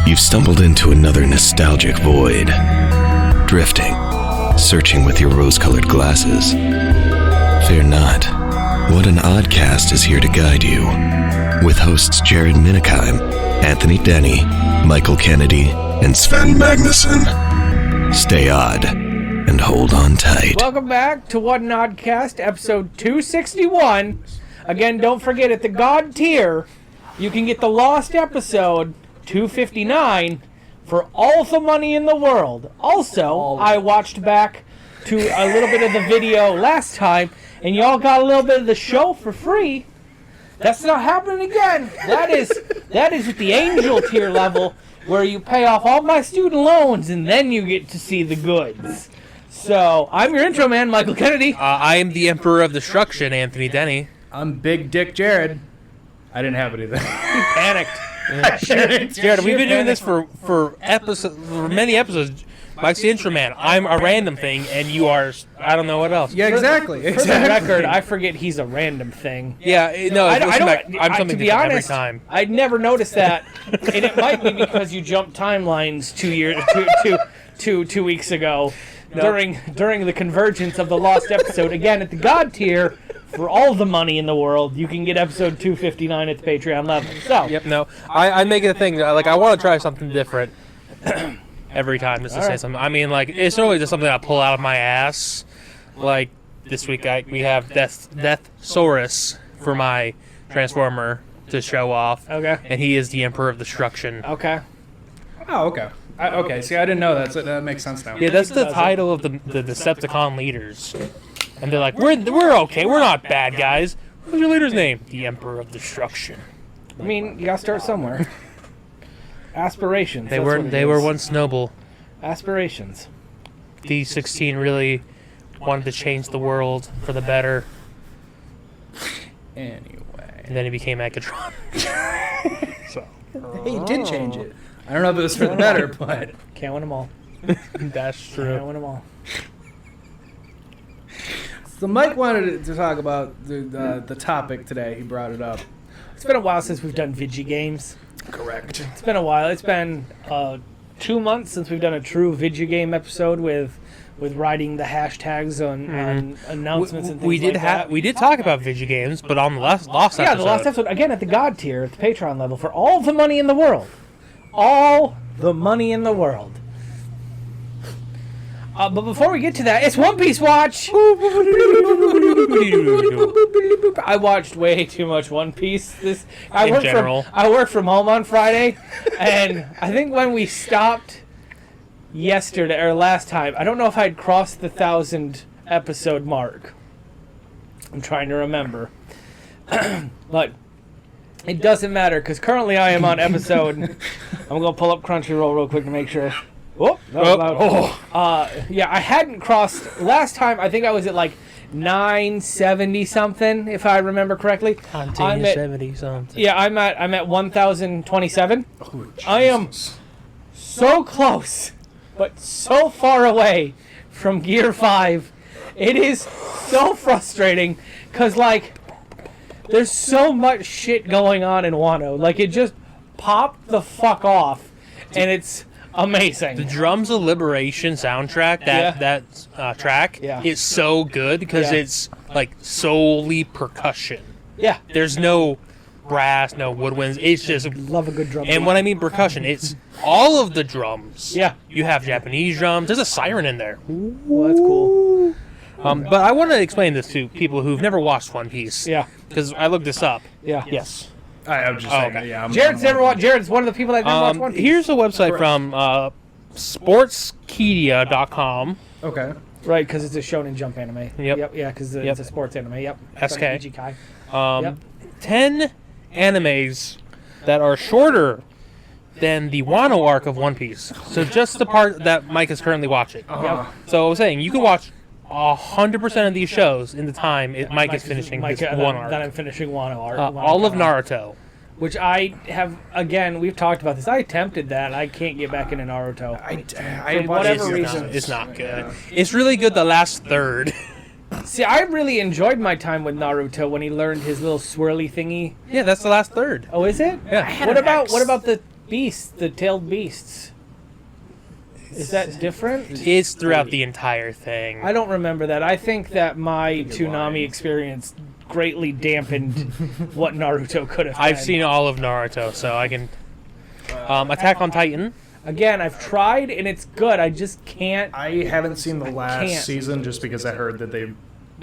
You've stumbled into another nostalgic void. Drifting, searching with your rose-colored glasses. Fear not. What an Oddcast is here to guide you. With hosts Jared Minikheim, Anthony Denny, Michael Kennedy, and Sven Magnuson. Stay odd and hold on tight. Welcome back to What an Oddcast, episode 261. Again, don't forget, at the God tier, you can get the lost episode 259 for all the money in the world. Also, I watched back to a little bit of the video last time, and y'all got a little bit of the show for free. That's not happening again. That is at the angel tier level, where you pay off all my student loans and then you get to see the goods. So, I'm your intro man, Michael Kennedy. I am the Emperor of Destruction, Anthony Denny. I'm Big Dick Jared. I didn't have anything. Panicked. Jared, we've been doing this for many episodes. Mike's the intro man. I'm a random thing, and you are, I don't know what else. Yeah, exactly. For the record, I forget he's a random thing. Yeah, no, I'm something to be different honest, every time. I'd never noticed that, and it might be because you jumped timelines 2 weeks ago during the convergence of the lost episode. Again, at the God tier, for all the money in the world, you can get episode 259 at the Patreon level. So, Yep, no, I make it a thing. Like, I want to try something different every time, just to say something. I mean, like, it's always just something I pull out of my ass. Like, this week we have Deathsaurus for my Transformer to show off. Okay. And he is the Emperor of Destruction. Okay. Oh, okay. Okay, see, I didn't know that, so that makes sense now. Yeah, that's the title of the Decepticon leaders. And they're like, we're okay, we're not bad guys. What's your leader's name? The Emperor of Destruction. I mean, you gotta start somewhere. Aspirations. They were once noble. Aspirations. D16 really wanted to change the world for the better. Anyway. And then he became Megatron. Hey, you did change it. I don't know if it was for the better, but... Can't win them all. That's Can't true. win them all. So Mike wanted to talk about the topic today. He brought it up. It's been a while since we've done Vigi games. Correct. It's been a while. It's been 2 months since we've done a true Vigi game episode with writing the hashtags on announcements and things that. We did talk about video games, but on the last episode. Yeah, the last episode, again, at the God tier, at the Patreon level, for all the money in the world. All the money in the world. But before we get to that, it's One Piece Watch! I watched way too much One Piece. I worked from home on Friday, and I think when we stopped yesterday, or last time, I don't know if I'd crossed the 1,000 episode mark. I'm trying to remember. But it doesn't matter, because currently I am on episode... I'm going to pull up Crunchyroll real quick to make sure... Oh, that was loud. Yeah, I hadn't crossed... Last time, I think I was at like 970 something, if I remember correctly. I'm at 70 something. Yeah, I'm at 1,027. Oh, I am so close, but so far away from Gear 5. It is so frustrating, because, like, there's so much shit going on in Wano. Like, it just popped the fuck off, and it's... amazing. The Drums of Liberation soundtrack, that track, is so good because it's like solely percussion. Yeah. There's no brass, no woodwinds. It's just love a good drum. And when I mean percussion, it's all of the drums. Yeah. You have Japanese drums. There's a siren in there. Well, that's cool. But I want to explain this to people who've never watched One Piece. Yeah. Because I looked this up. Yeah. Yes. I'm just saying, okay. Yeah. Jared's one of the people that never watched One Piece. Here's a website from sportskedia.com. Okay. Right, because it's a Shonen Jump anime. Yep. Yeah, because it's a sports anime. Yep. SK. 10 animes that are shorter than the Wano arc of One Piece. So just the part that Mike is currently watching. Yep. So I was saying, you can watch 100% of these shows in the time Mike is finishing his one arc. That I'm finishing Wano arc. All of Naruto. Which I have, again, we've talked about this. I attempted that. I can't get back into Naruto. For whatever reason. It's not good. Yeah. It's really good the last third. See, I really enjoyed my time with Naruto when he learned his little swirly thingy. Yeah, that's the last third. Oh, is it? Yeah. What about beasts, the tailed beasts. Is that different? It's throughout the entire thing. I don't remember that. I think that my Toonami experience greatly dampened what Naruto could have been. I've seen all of Naruto, so I can... Attack on Titan. Again, I've tried, and it's good. I just can't... I haven't seen the last season just because I heard that they...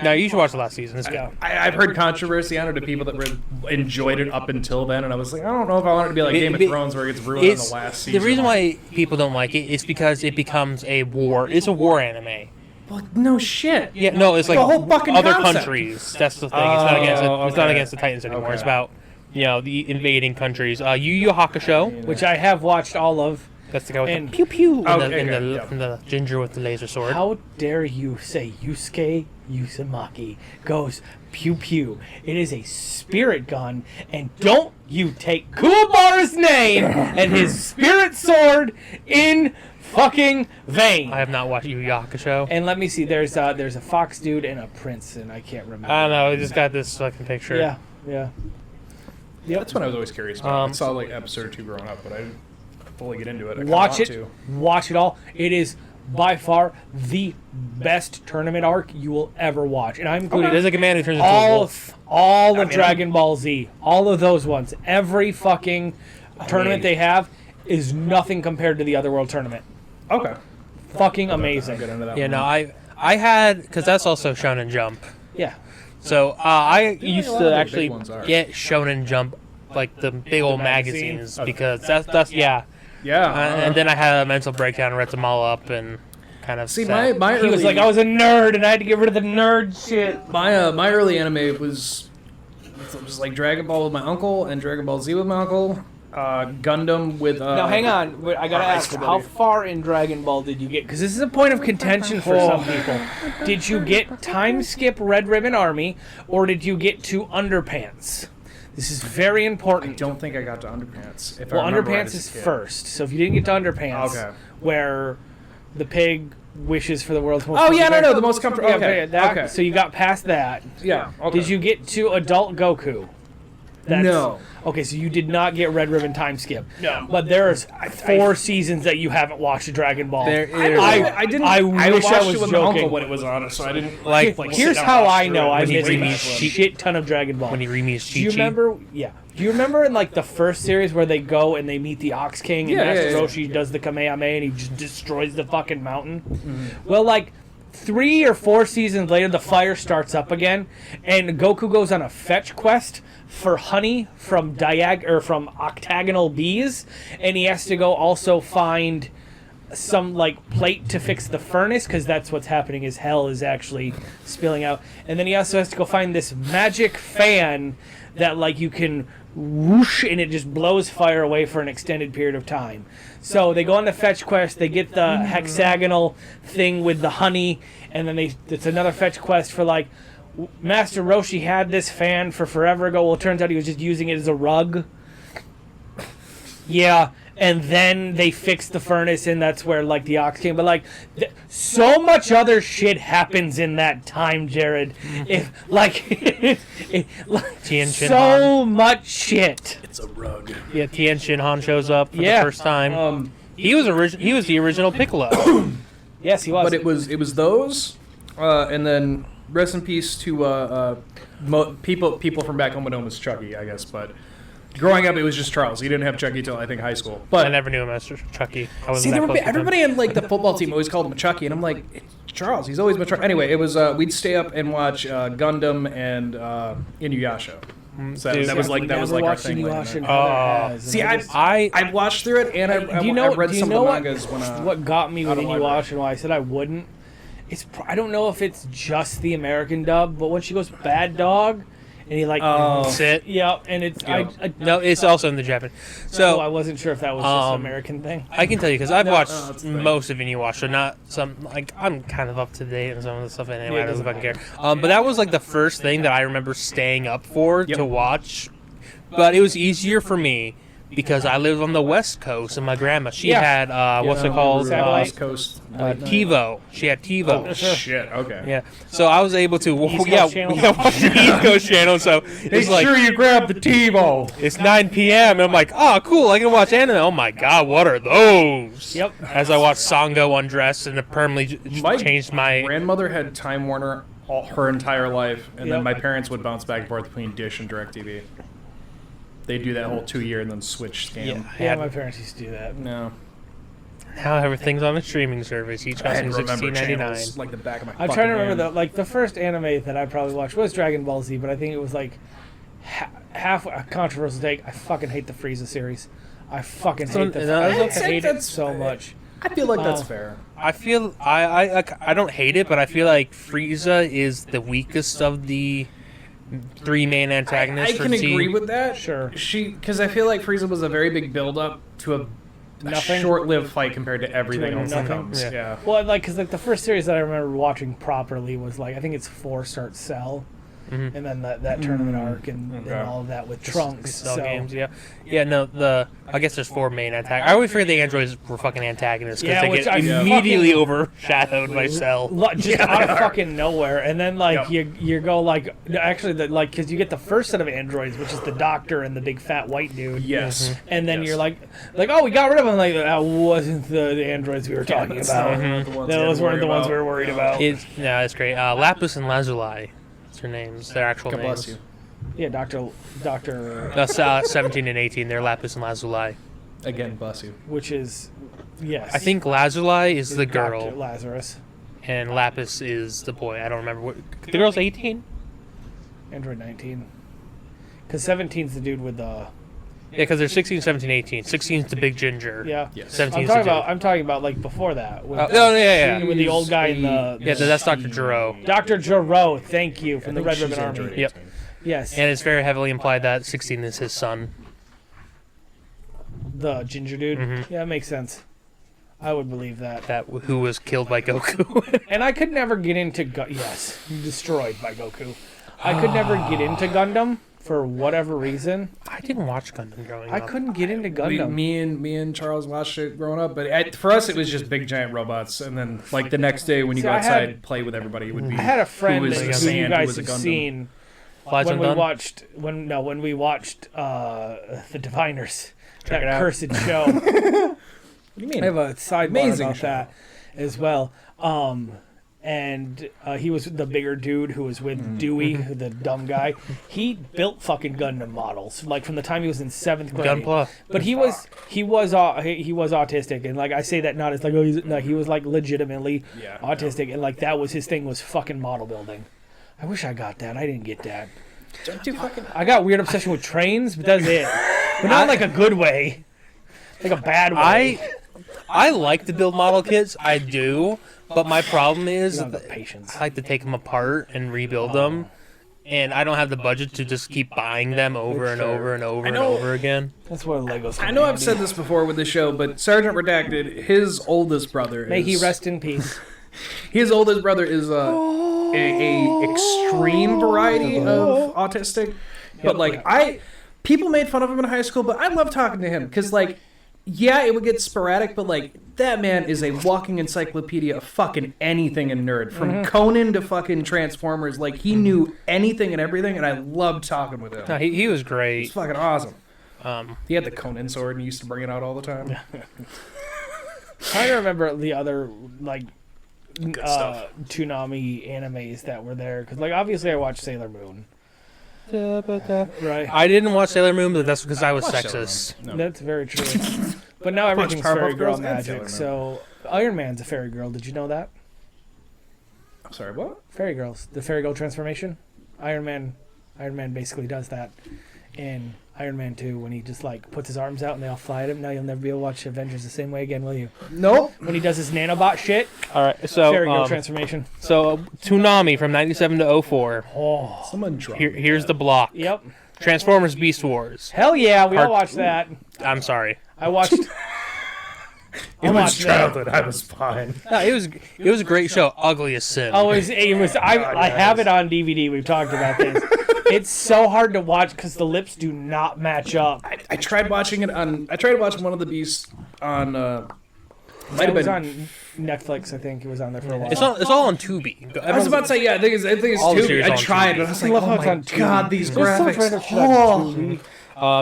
No, you should watch the last season. It's good. I've heard controversy on it to people that enjoyed it up until then, and I was like, I don't know if I want it to be like Game of Thrones where it gets ruined in the last season. The reason why people don't like it is because it becomes a war. It's a war anime. Well, no shit. Yeah, no, it's like the whole fucking other concept. countries. That's the thing. It's not against the Titans anymore. It's about the invading countries. Yu Yu Hakusho, which I have watched all of. That's the guy with and the pew pew and Okay, the ginger with the laser sword. How dare you say Yusuke Uzumaki goes pew pew? It is a spirit gun, and don't you take Kuwabara's name and his spirit sword in fucking vain. I have not watched Yu Yu Hakusho. And let me see. There's a fox dude and a prince, and I can't remember. I don't know. I just got this fucking picture. Yeah. Yep. That's what I was always curious about. I saw like episode 2 growing up, but I didn't fully get into it. Watch it all. It is by far the best tournament arc you will ever watch, and I'm including There's like a man who turns into a wolf. all of Dragon Ball Z, all of those ones. Every fucking tournament they have is nothing compared to the Otherworld tournament. Okay. Fucking amazing. I'll get into that Yeah, one. no, I had, because that's also Shonen Jump. Yeah. So I used a lot to of the actually big ones are. get Shonen Jump, like the big old magazines, because that's Yeah. and then I had a mental breakdown and read them all up and kind of See, sat. my He was early, like, I was a nerd, and I had to get rid of the nerd shit. my early anime was like Dragon Ball with my uncle and Dragon Ball Z with my uncle. Gundam with. Now, hang on. Wait, I gotta ask, how far in Dragon Ball did you get? Because this is a point of contention for some people. Did you get time skip Red Ribbon Army, or did you get to Underpants? This is very I important. don't think I got to Underpants. If Well, I remember right Underpants as is a kid. first. So if you didn't get to Underpants, Okay. where the pig wishes for the world's most. Oh yeah, perfect- no, the most comfortable. Yeah, Okay, that- So you got past that. Yeah. Okay. Did you get to Adult Goku? No. Okay, so you did not get Red Ribbon time skip. No. But there's 4 seasons that you haven't watched of Dragon Ball. I didn't. I wish watched I was it with my joking. uncle when it was on, so I didn't Like, Here's sit down how and watch I through know it. I When he missed remixed a shit ton of Dragon Ball. when he remixed Do you Chi-Chi. remember? Yeah. Do you remember in like the first series where they go and they meet the Ox King and Yeah, Master yeah, yeah. Roshi does the Kamehameha and he just destroys the fucking mountain? Well, like 3 or 4 seasons later, the fire starts up again, and Goku goes on a fetch quest for honey from from octagonal bees, and he has to go also find some like plate to fix the furnace, because that's what's happening is hell is actually spilling out. And then he also has to go find this magic fan that like you can whoosh and it just blows fire away for an extended period of time. So they go on the fetch quest, they get the hexagonal thing with the honey, and then it's another fetch quest for like Master Roshi had this fan for forever ago. Well, it turns out he was just using it as a rug. Yeah, and then they fixed the furnace, and that's where like the Ox came. But like, so much other shit happens in that time, Jared. If like, Tien Shin so much shit. It's a rug. Yeah, Tien Shin Han shows up for the first time. He was the original Piccolo. Yes, he was. But it was those, and then rest in peace to people from back home would know him as Chucky, I guess. But growing up, it was just Charles. He didn't have Chucky till I think high school. I But never knew him as Chucky. I wasn't see, that close with him. everybody in like the football team always called him Chucky, and I'm like, it's Charles. He's always been Charles. Anyway, it was we'd stay up and watch Gundam and Inuyasha. So Dude, that was like our thing. late night. See, I watched through it, and I read some of the mangas when what got me with out of library. Inuyasha and why I said I wouldn't. I don't know if it's just the American dub, but when she goes bad dog, and he like Sit. yeah, and it's No, it's also in the Japanese. so I So wasn't sure if that was just an American thing. I can tell you because I've that's watched the thing. most of Inuyasha, not some. Like I'm kind of up to date on some of the stuff anyway. Yeah, I don't fucking care. But that was like the first thing that I remember staying up for to watch. But it was easier for me because I lived on the West Coast, and my grandma, she Yeah. had, what's it called? West Coast. TiVo. She had TiVo. Oh, shit. Okay. Yeah, so I was able to, East yeah, Coast channel. watch the East Coast channel, so it's like, you grab the TiVo. it's 9 p.m., and I'm like, oh, cool, I can watch anime. Oh my god, what are those? Yep. As I watched Sango undress, and it permanently changed my... grandmother had Time Warner her entire life, and Yep. then my parents would bounce back and forth between Dish and DirecTV. They'd do that whole 2 year and then switch scam. Yeah, my parents used to do that. No. Now everything's on a streaming service, each I had costing to remember $16.99. channels like the back of my I'm fucking trying to remember hand. the first anime that I probably watched was Dragon Ball Z, but I think it was like half a controversial take. I fucking hate the Frieza series. I fucking hate the I I think hate it that's so fair. much. I feel like that's Wow. fair. I feel I don't hate it, but I feel like Frieza is the weakest of the three main I antagonists. can agree with that. Sure. Because I feel like Frieza was a very big build up to a Nothing? short-lived fight compared to everything To else that nothing? comes. Yeah. Yeah. Well, like, because like the first series that I remember watching properly was like I think it's 4 Start Cell, Mhm. and then that tournament arc and Okay. all of that with Trunks. Cell So games, yeah. No, I guess there's 4 main antagonists. I always figured the androids were fucking antagonists because Yeah, they which get I immediately fucking- overshadowed by Cell. Just out of fucking nowhere, and then like Yep. you go like actually because you get the first set of androids, which is the doctor and the big fat white dude. Yes. And then Yes. you're like, oh, we got rid of them. Like that wasn't the androids we were talking about. Those weren't the ones we were worried about. It's great. Lapis and Lazuli, that's their names. Their actual God names. bless you. Yeah, Doctor, That's 17 and 18. They're Lapis and Lazuli. Again, bless you. which is yes. I think Lazuli is the Dr. girl, Lazarus, and Lapis is the boy. I don't remember what. The girl's 18. Android 19. Because 17's the dude with the Yeah, because they're 16, 17, 18. 16's the big ginger. yeah. Yes. 17 I'm is the talking dude. about. I'm talking about like before that. With, Yeah. with the old guy in the Yeah, that's Dr. Giro. Dr. Giro. Thank you from the Red Ribbon Army. Yep. Yes, And it's very heavily implied that 16 is his son. the ginger dude. Mhm. Yeah, that makes sense. I would believe that. Who was killed by Goku. And I could never get into yes, destroyed by Goku. I could never get into Gundam for whatever reason. I didn't watch Gundam growing I up. couldn't get into Gundam. Me and Charles watched it growing up, but for us it was just big giant robots, and then like the next day when you See, go I had- outside play with everybody, it would be. I had a friend who was who a you sand, who guys was a have Gundam. seen Flies when we Undone? watched the Diviners, Check it that out. cursed show. What do you mean? I have a sidebar Amazing about show. that as well. And he was the bigger dude who was with Dewey, the dumb guy. He built fucking Gundam models like from the time he was in 7th grade. Gunpla. But he was autistic, and like I say that not as like he was like legitimately Yeah. autistic, and like that was his thing was fucking model building. I wish I got that. I didn't get that. Dude, fucking. I got weird obsession with trains, but that's it. But not like a good way, like a bad way. I like to build model kits. I do. But my problem is You don't have the patience. I like to take them apart and rebuild them. And I don't have the budget to just keep buying them over and over and over and over again. That's what Legos. I know I've said this before with the show, but Sergeant Redacted, his oldest brother, May he is- rest in peace. His oldest brother is a extreme variety of autistic, but like people made fun of him in high school, but I love talking to him because like, yeah, it would get sporadic, but like that man is a walking encyclopedia of fucking anything and nerd, from Conan to fucking Transformers. Like he knew anything and everything, and I loved talking with him. No, he was great. It's fucking awesome. Um, He had the Conan sword and he used to bring it out all the time. Trying to remember the other like stuff. Toonami animes that were there because like obviously I watched Sailor Moon. Right. I didn't watch Sailor Moon, but that's because I was Watch Sailor sexist. No. That's very true. But now everything's Powerpuff fairy girl Girls and Sailor magic. Moon. So Iron Man's a fairy girl. Did you know that? I'm sorry, what? Fairy girls, the fairy girl transformation. Iron Man basically does that in Iron Man 2 when he just like puts his arms out and they all fly at him. Now you'll never be able to watch Avengers the same way again, will you? Nope. When he does his nanobot shit, All right, so fairy girl transformation. Toonami from 97 to 04. Oh, Someone drop Here's the block. yep. Transformers Beast Wars. Hell yeah, we all Part- watched that. I'm sorry. I watched. I In watched that. I was fine. No, it was a great show. Ugly as sin. Oh, it was. I have it on DVD. We've talked about this. It's so hard to watch because the lips do not match up. I tried watching it on. I tried watching One of the Beasts on. It was on Netflix, I think. It was on there for a while. It's all on Tubi. I was about to say, yeah, I think it's All the Tubi. series I on tried, Tubi. but I was like, oh my god, these graphics.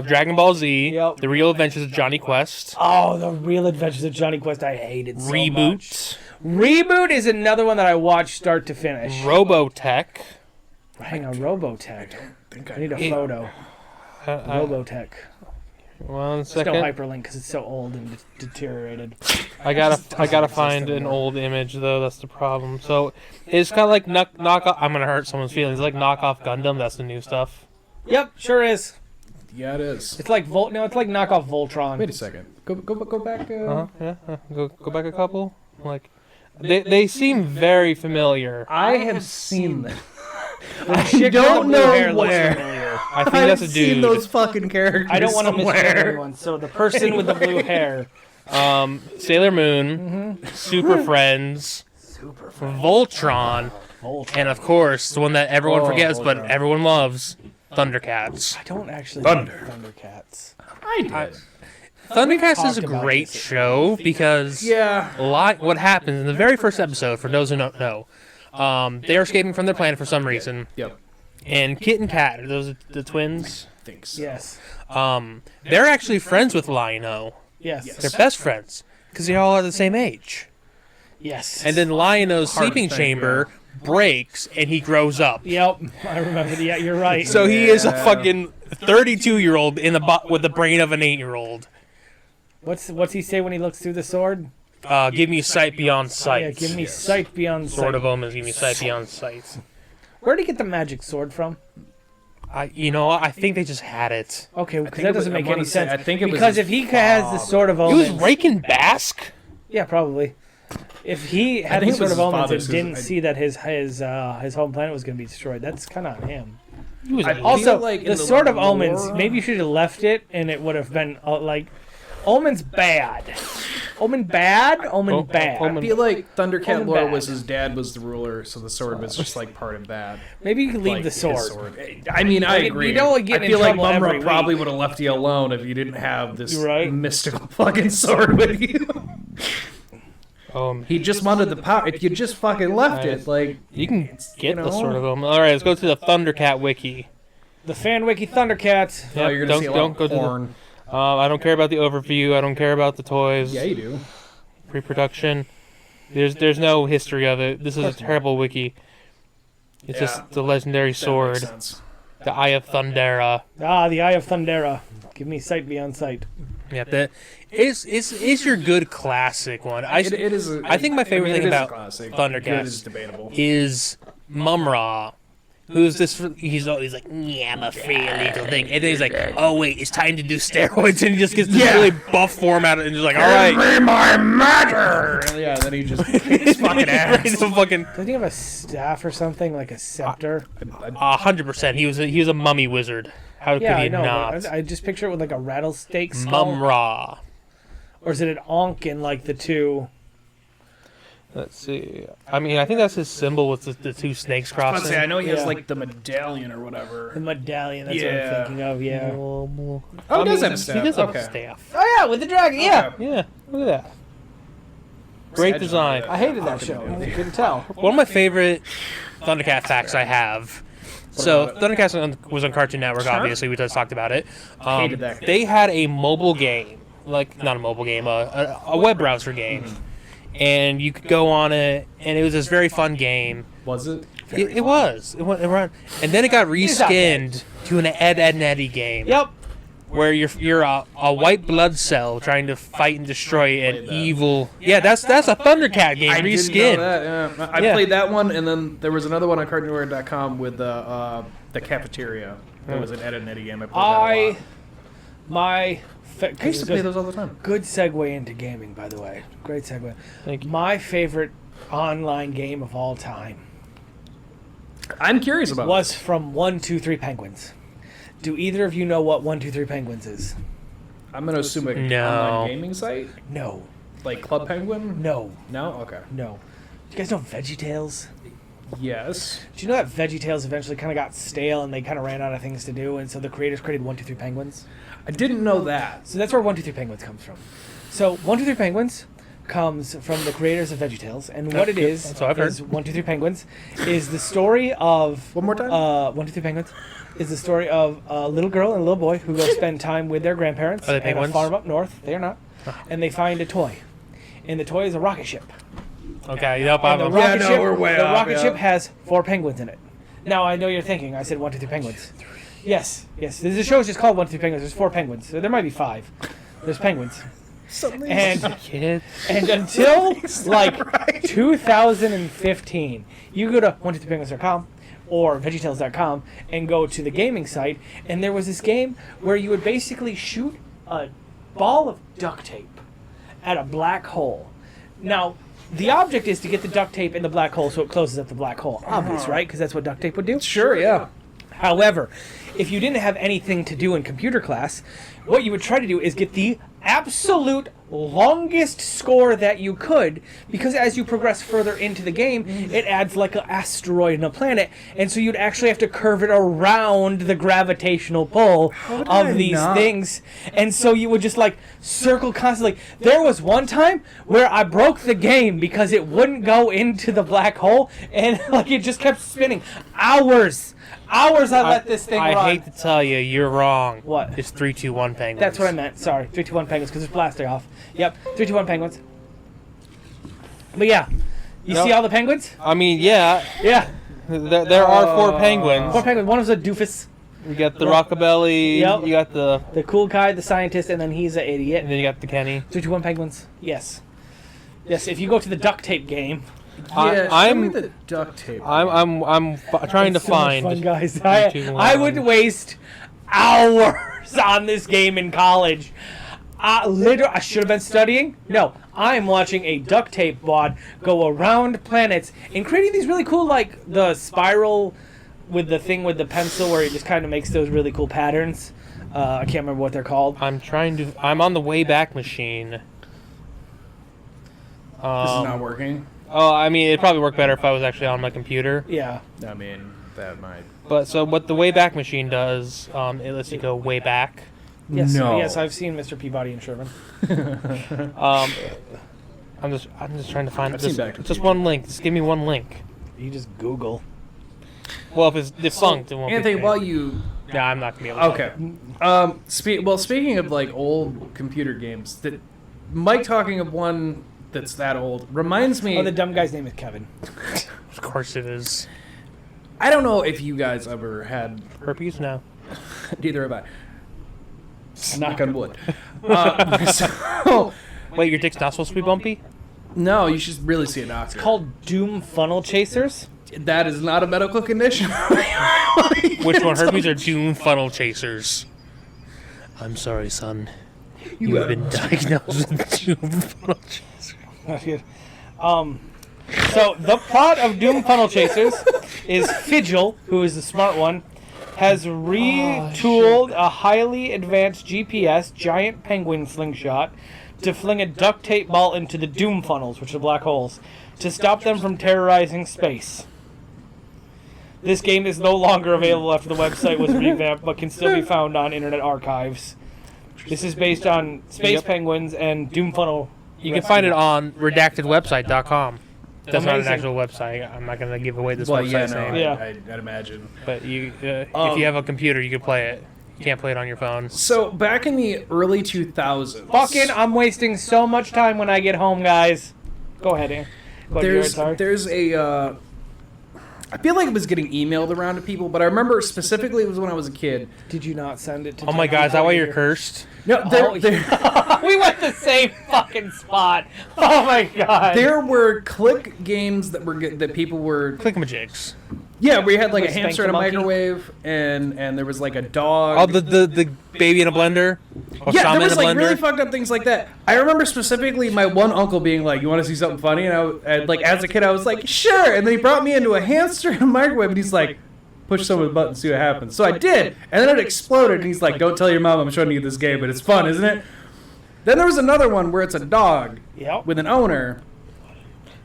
Dragon Ball Z, Yep. The Real Adventures of Johnny Quest, Oh, The Real Adventures of Johnny Quest. I hated so much. Reboot, Reboot is another one that I watched start to finish. Robotech. Hang on, Robotech. I need a photo. Robotech. One There's second. no hyperlink because it's so old and deteriorated. I gotta find an old image though. That's the problem. So it's kind of like knockoff. I'm gonna hurt someone's feelings. It's like knockoff Gundam. That's the new stuff. Yep, sure is. Yeah, it is. It's like it's like knockoff Voltron. Wait a second. Go back. Yeah. Go back a couple. Like they seem very familiar. I have seen them. I don't know where. I think that's a dude. I've seen those fucking characters. I don't want to somewhere. misquote anyone. So the person with the blue hair. Sailor Moon, Super Friends, Voltron, and of course the one that everyone forgets but everyone loves, Thundercats. I don't actually like Thundercats. I did. Thundercats is a talked about great this. show because what happens in the very first episode, for those who don't know, they are escaping from their planet for some reason. Yep. And Kit and Kat, are those the twins? Thanks. Yes. They're actually friends with Lion-O. Yes. They're best friends because they all are the same age. Yes. And then Lion-O's Hard to sleeping think, chamber breaks and he grows up. Yep. I remember. Yeah, you're right. So he is a fucking 32-year-old with the brain of an 8-year-old. What's he say when he looks through the sword? Give me sight beyond sight. Yeah, give me sight beyond sight. Sword of Omens, give me sight beyond sight. Where did he get the magic sword from? I think they just had it. Okay, because think that it was- doesn't I make wanna any say- sense. I think it was because his if he has the sword of He omens, was raking Basque? yeah, probably. If he had think the it sword was of his omens father's, and didn't 'cause see that his home planet was going to be destroyed, that's kind of on him. He was I- Also, feel like in the the sword of lore- omens, maybe you should have left it, and it would have been like, Omen's bad. Omen bad. Omen bad. I feel like Thundercat Omen lore bad. was his dad was the ruler, so the sword was just like part of that. Maybe you could leave Like, the his sword. I mean, I Like, agree. you don't wanna get I in feel like trouble every Mumra probably week. would have left you alone if you didn't have this Right. mystical fucking sword with you. Um, He just wanted the power. If you just fucking left it, like you can get you the know. Sword of Omens. All right, let's go to the Thundercat wiki. The fan wiki Thundercats. oh, you're gonna see a lot of go to the. porn. I don't care about the overview. I don't care about the toys. Yeah, you do. Pre-production. There's no history of it. This is a terrible wiki. It's Yeah. just the legendary That sword, makes sense. the Eye of Thundera. Ah, the Eye of Thundera. Give me sight beyond sight. Yeah, that is your good classic one. It is. I think my favorite thing it is a about classic. Thundercats Good is debatable. is Mumra, who's this? He's always like, yeah, I'm a free little thing, and then he's like, oh wait, it's time to do steroids, and he just gets this really buff form out of it, and just like, all right, my matter. Yeah, then he just kicks fucking ass. He's a fucking Doesn't he have a staff or something like a scepter? 100%. He was a mummy wizard. How Yeah, could I he know. not? But I just picture it with like a rattlesnake skull. Mumra. Or is it an Ankh in like the two? Let's see. I mean, I think that's his symbol with the two snakes I crossing. know he has Yeah. like the medallion or whatever. The medallion, that's what Yeah. I'm thinking of, yeah. Oh, he does have a staff. He does have Okay. a staff. Oh yeah, with the dragon, yeah. Yeah, look at that. Great design. I hated that show. You can tell. One of my favorite Thundercat facts I have. So Thundercats was on Cartoon Network, obviously. We just talked about it. Hated that. They had a mobile game, like not a mobile game, a web browser game, and you could go on it, and it was this very fun game. Was it? It was. It went around, and then it got reskinned to an Ed, Edd n Eddy game. Yep. Where you're a white blood cell trying to fight and destroy an evil. Yeah, that's a Thundercat game I reskinned. didn't know that. Yeah. I Yeah. played that one, and then there was another one on CartoonNetwork.com with the cafeteria. It was an Ed and Eddy game. I played that a lot. I used to play those all the time. Good segue into gaming, by the way. Great segue. Thank you. My favorite online game of all time I'm curious about was from 123 Penguins. Do either of you know what 123 Penguins is? this. I'm going to assume an No. online gaming site? No. Like Club Penguin? No. No? Okay. No. Do you guys know VeggieTales? Yes. Do you know that VeggieTales eventually kind of got stale and they kind of ran out of things to do, and so the creators created 1, 2, 3 Penguins? I didn't know that. So that's where 1, 2, 3 Penguins comes from. So 1, 2, 3 Penguins comes from the creators of VeggieTales, and what it is, That's what I've heard. is 1, 2, 3 Penguins is the story of... One more time? 1, 2, 3 Penguins is the story of a little girl and a little boy who go spend time with their grandparents Are they at a penguins? farm up north. They are not. And they find a toy. And the toy is a rocket ship. Okay, yep, And the I'm rocket, no, ship, we're way the off, rocket yeah. ship has 4 penguins in it. Now, I know you're thinking, I said 1, 2, 3 Penguins. Yes. The show is just called 1, 2, 3 Penguins. There's 4 penguins. So there might be 5. There's penguins. And kid. And until like 2015, you go to 123penguins.com or VeggieTales.com and go to the gaming site, and there was this game where you would basically shoot a ball of duct tape at a black hole. Now, the object is to get the duct tape in the black hole so it closes up the black hole. Obvious, right? Because that's what duct tape would do. Sure, yeah. However, if you didn't have anything to do in computer class, what you would try to do is get the absolute longest score that you could, because as you progress further into the game, it adds like an asteroid and a planet, and so you'd actually have to curve it around the gravitational pull of these things, and so you would just like circle constantly. There was one time where I broke the game because it wouldn't go into the black hole, and like it just kept spinning. Hours I let this thing run. I hate to tell you, you're wrong. What? It's 3, 2, 1 Penguins. That's what I meant. Sorry. 3, 2, 1 Penguins, because it's blasting off. Yep. 3, 2, 1 Penguins. But yeah. You see all the penguins? I mean, yeah. Yeah. There are 4 penguins. 4 penguins. One of them's a doofus. You got the rockabilly. Yep. You got the cool guy, the scientist, and then he's an idiot. And then you got the Kenny. 3, 2, 1 Penguins. Yes. Yes, if you go to the duct tape game. Yeah, show I'm me the duct tape. I'm trying to It's so much find. fun, guys. 3, 2, 1. I would waste hours on this game in college. I should have been studying. No, I'm watching a duct tape wad go around planets and creating these really cool, like the spiral with the thing with the pencil where it just kind of makes those really cool patterns. I can't remember what they're called. I'm on the Wayback Machine. This is not working. Oh, I mean, it'd probably work better if I was actually on my computer. Yeah. I mean, that might. But so what the Wayback Machine does, it lets you go way back. Yes. No. Yes, I've seen Mr. Peabody and Sherman. I'm just trying to find I've seen just, Back to the just Future. one link. Just give me one link. You just Google. Well, if it's defunct, it won't Anthony, be. while you. Yeah, I'm not gonna be able to. Okay. Speaking of like old computer games, that Mike talking of one that's that old reminds me. Oh, the dumb guy's name is Kevin. Of course it is. I don't know if you guys ever had. Herpes? No. Neither have I. Knock on wood. Wait, your dick's not supposed to be bumpy? No, you should really see a doctor. Called Doom Funnel Chasers. That is not a medical condition. Which one, herpes or Doom Funnel Chasers? I'm sorry, son. You have been diagnosed with Doom Funnel Chasers. So the plot of Doom Funnel Chasers is Fidgel, who is the smart one, has retooled a highly advanced GPS giant penguin slingshot to fling a duct tape ball into the Doom funnels, which are black holes, to stop them from terrorizing space. This game is no longer available after the website was revamped, but can still be found on Internet Archives. This is based on space penguins and Doom Funnel. You can find it on redactedwebsite.com. That's not an Amazing. actual website. I'm not going to give away this Well, website's yeah, no, name. Yeah. I'd imagine. But if you have a computer, you can play it. You can't play it on your phone. So back in the early 2000s, Fucking, I'm wasting so much time when I get home, guys. Go ahead, Ian. Go ahead, there's sorry. there's a. I feel like it was getting emailed around to people, but I remember specifically it was when I was a kid. Did you not send it to Oh my god, is that why you're cursed? No, We went the same fucking spot. Oh my god. there were click games that were that people were. Clickamajigs. Yeah, we had like a Like hamster Spank and a the Monkey? microwave, and there was like a dog. Oh, the baby in a blender? Or Yeah, shaman there was in a like blender? really fucked up things like that. I remember specifically my one uncle being like, "You want to see something funny?" And like as a kid, I was like, "Sure." And then he brought me into a hamster and a microwave, and he's like, "Push some of the buttons, see what happens." So I did, and then it exploded. And he's like, "Don't tell your mom I'm showing you this game, but it's fun, isn't it?" Then there was another one where it's a dog Yep. with an owner,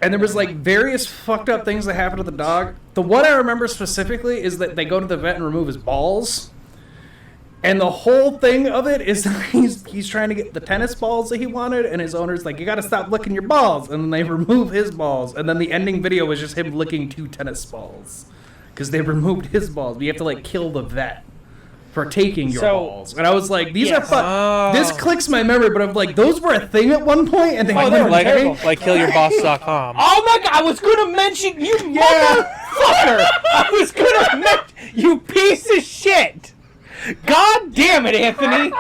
And there was like various fucked up things that happened to the dog. The one I remember specifically is that they go to the vet and remove his balls. And the whole thing of it is that he's trying to get the tennis balls that he wanted, and his owner's like, you gotta stop licking your balls. And then they remove his balls. And then the ending video was just him licking 2 tennis balls. Because they removed his balls. But you have to like kill the vet for taking your balls. And I was like, these are fun. This clicks my memory, but I'm like, those were a thing at one point, and they were like killyourboss.com. Oh my god, I was gonna mention you motherfucker! I was gonna mention you piece of shit! God damn it, Anthony!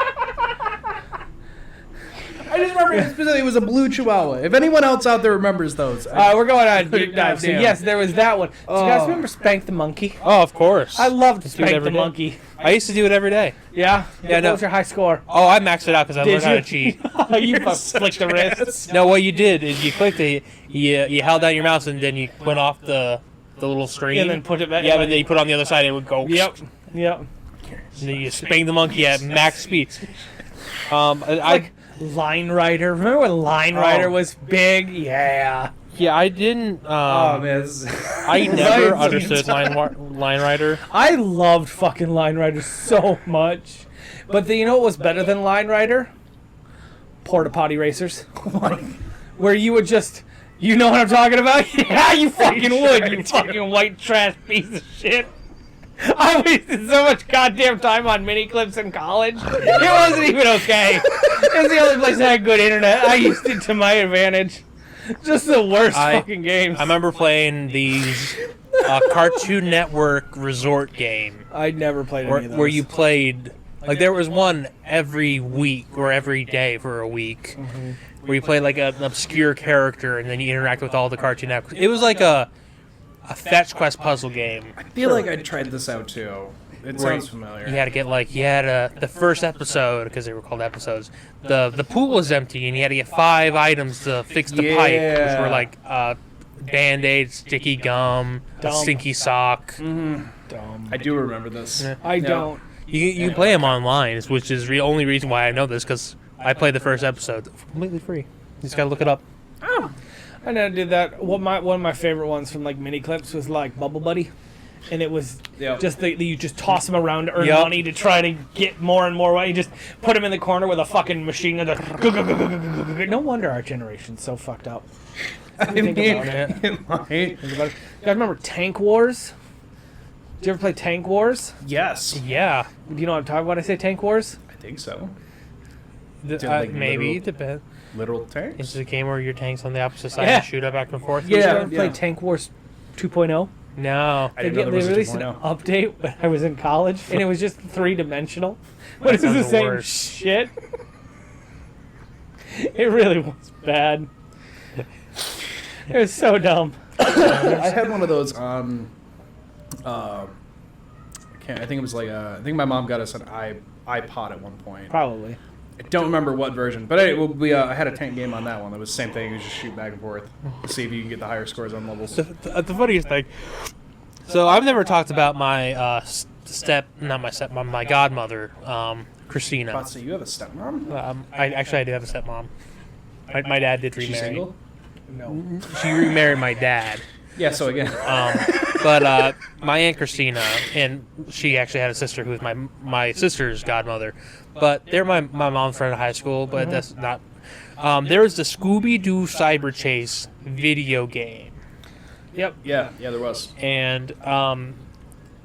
I just remember specifically it was a blue chihuahua. If anyone else out there remembers those. We're going on a deep dive. So yes, there was that one. Do you guys remember Spank the Monkey? Oh, of course. I loved Spank the Monkey. I used to do it every day. Yeah? Yeah, what was your high score? Oh, I maxed it out because I learned how to cheat. You flicked the wrist. No, what you did is you clicked it, you held down your mouse, and then you went off the little screen. And then put it back. Yeah, but then you put it on the other side, and it would go. Yep. And then you spank the monkey at max speed. Line Rider. Remember when Line Rider was big? Yeah. Yeah, I didn't. Oh man, I never understood Line Rider. I loved fucking Line Rider so much, but you know what was better than Line Rider? Porta potty racers, where you would just, you know what I'm talking about? Yeah, you fucking would, you fucking white trash piece of shit. I wasted so much goddamn time on mini clips in college. It wasn't even okay. It was the only place that had good internet. I used it to my advantage. Just the worst fucking games. I remember playing these Cartoon Network resort game. I never played any of those. Where you played, like there was one every week or every day for a week, where you played like an obscure character and then you interact with all the Cartoon Network. It was like a fetch quest puzzle game. I feel like I tried this out too. It sounds familiar. You had to get the first episode, because they were called episodes. The pool was empty, and you had to get 5 items to fix the pipe, which were like Band-Aid, sticky gum, a stinky sock. Dumb. I do remember this. Yeah. I don't. You play them online, which is the only reason why I know this, because I played the first episode completely free. You just gotta look it up. Oh. I never did that. One of my favorite ones from like mini clips was like Bubble Buddy, and it was just you just toss them around to earn money to try to get more and more money. You just put them in the corner with a fucking machine gun. No wonder our generation's so fucked up. Think about it. You guys remember Tank Wars? Did you ever play Tank Wars? Yes. Yeah. Do you know what I'm talking about when I say Tank Wars? I think so. Maybe depends. Literal tanks? It's a game where your tank's on the opposite side and shoot up back and forth. Did you ever play Tank Wars 2.0? No. I didn't know there was they released an update when I was in college, and it was just 3-dimensional. But it was the same shit. It really was bad. It was so dumb. I had one of those on. I think it was like I think my mom got us an iPod at one point. Probably. I don't remember what version, but anyway, I had a tank game on that one. It was the same thing. You just shoot back and forth to see if you can get the higher scores on levels. The funniest thing. So I've never talked about my my godmother, Christina. So you have a stepmom? I do have a stepmom. My dad did remarry. She's single? No. She remarried my dad. Yeah. So again. But my Aunt Christina, and she actually had a sister who was my sister's godmother. But they're my mom's friend in high school, but that's not. There was the Scooby-Doo Cyber Chase video game. Yep. Yeah, there was. And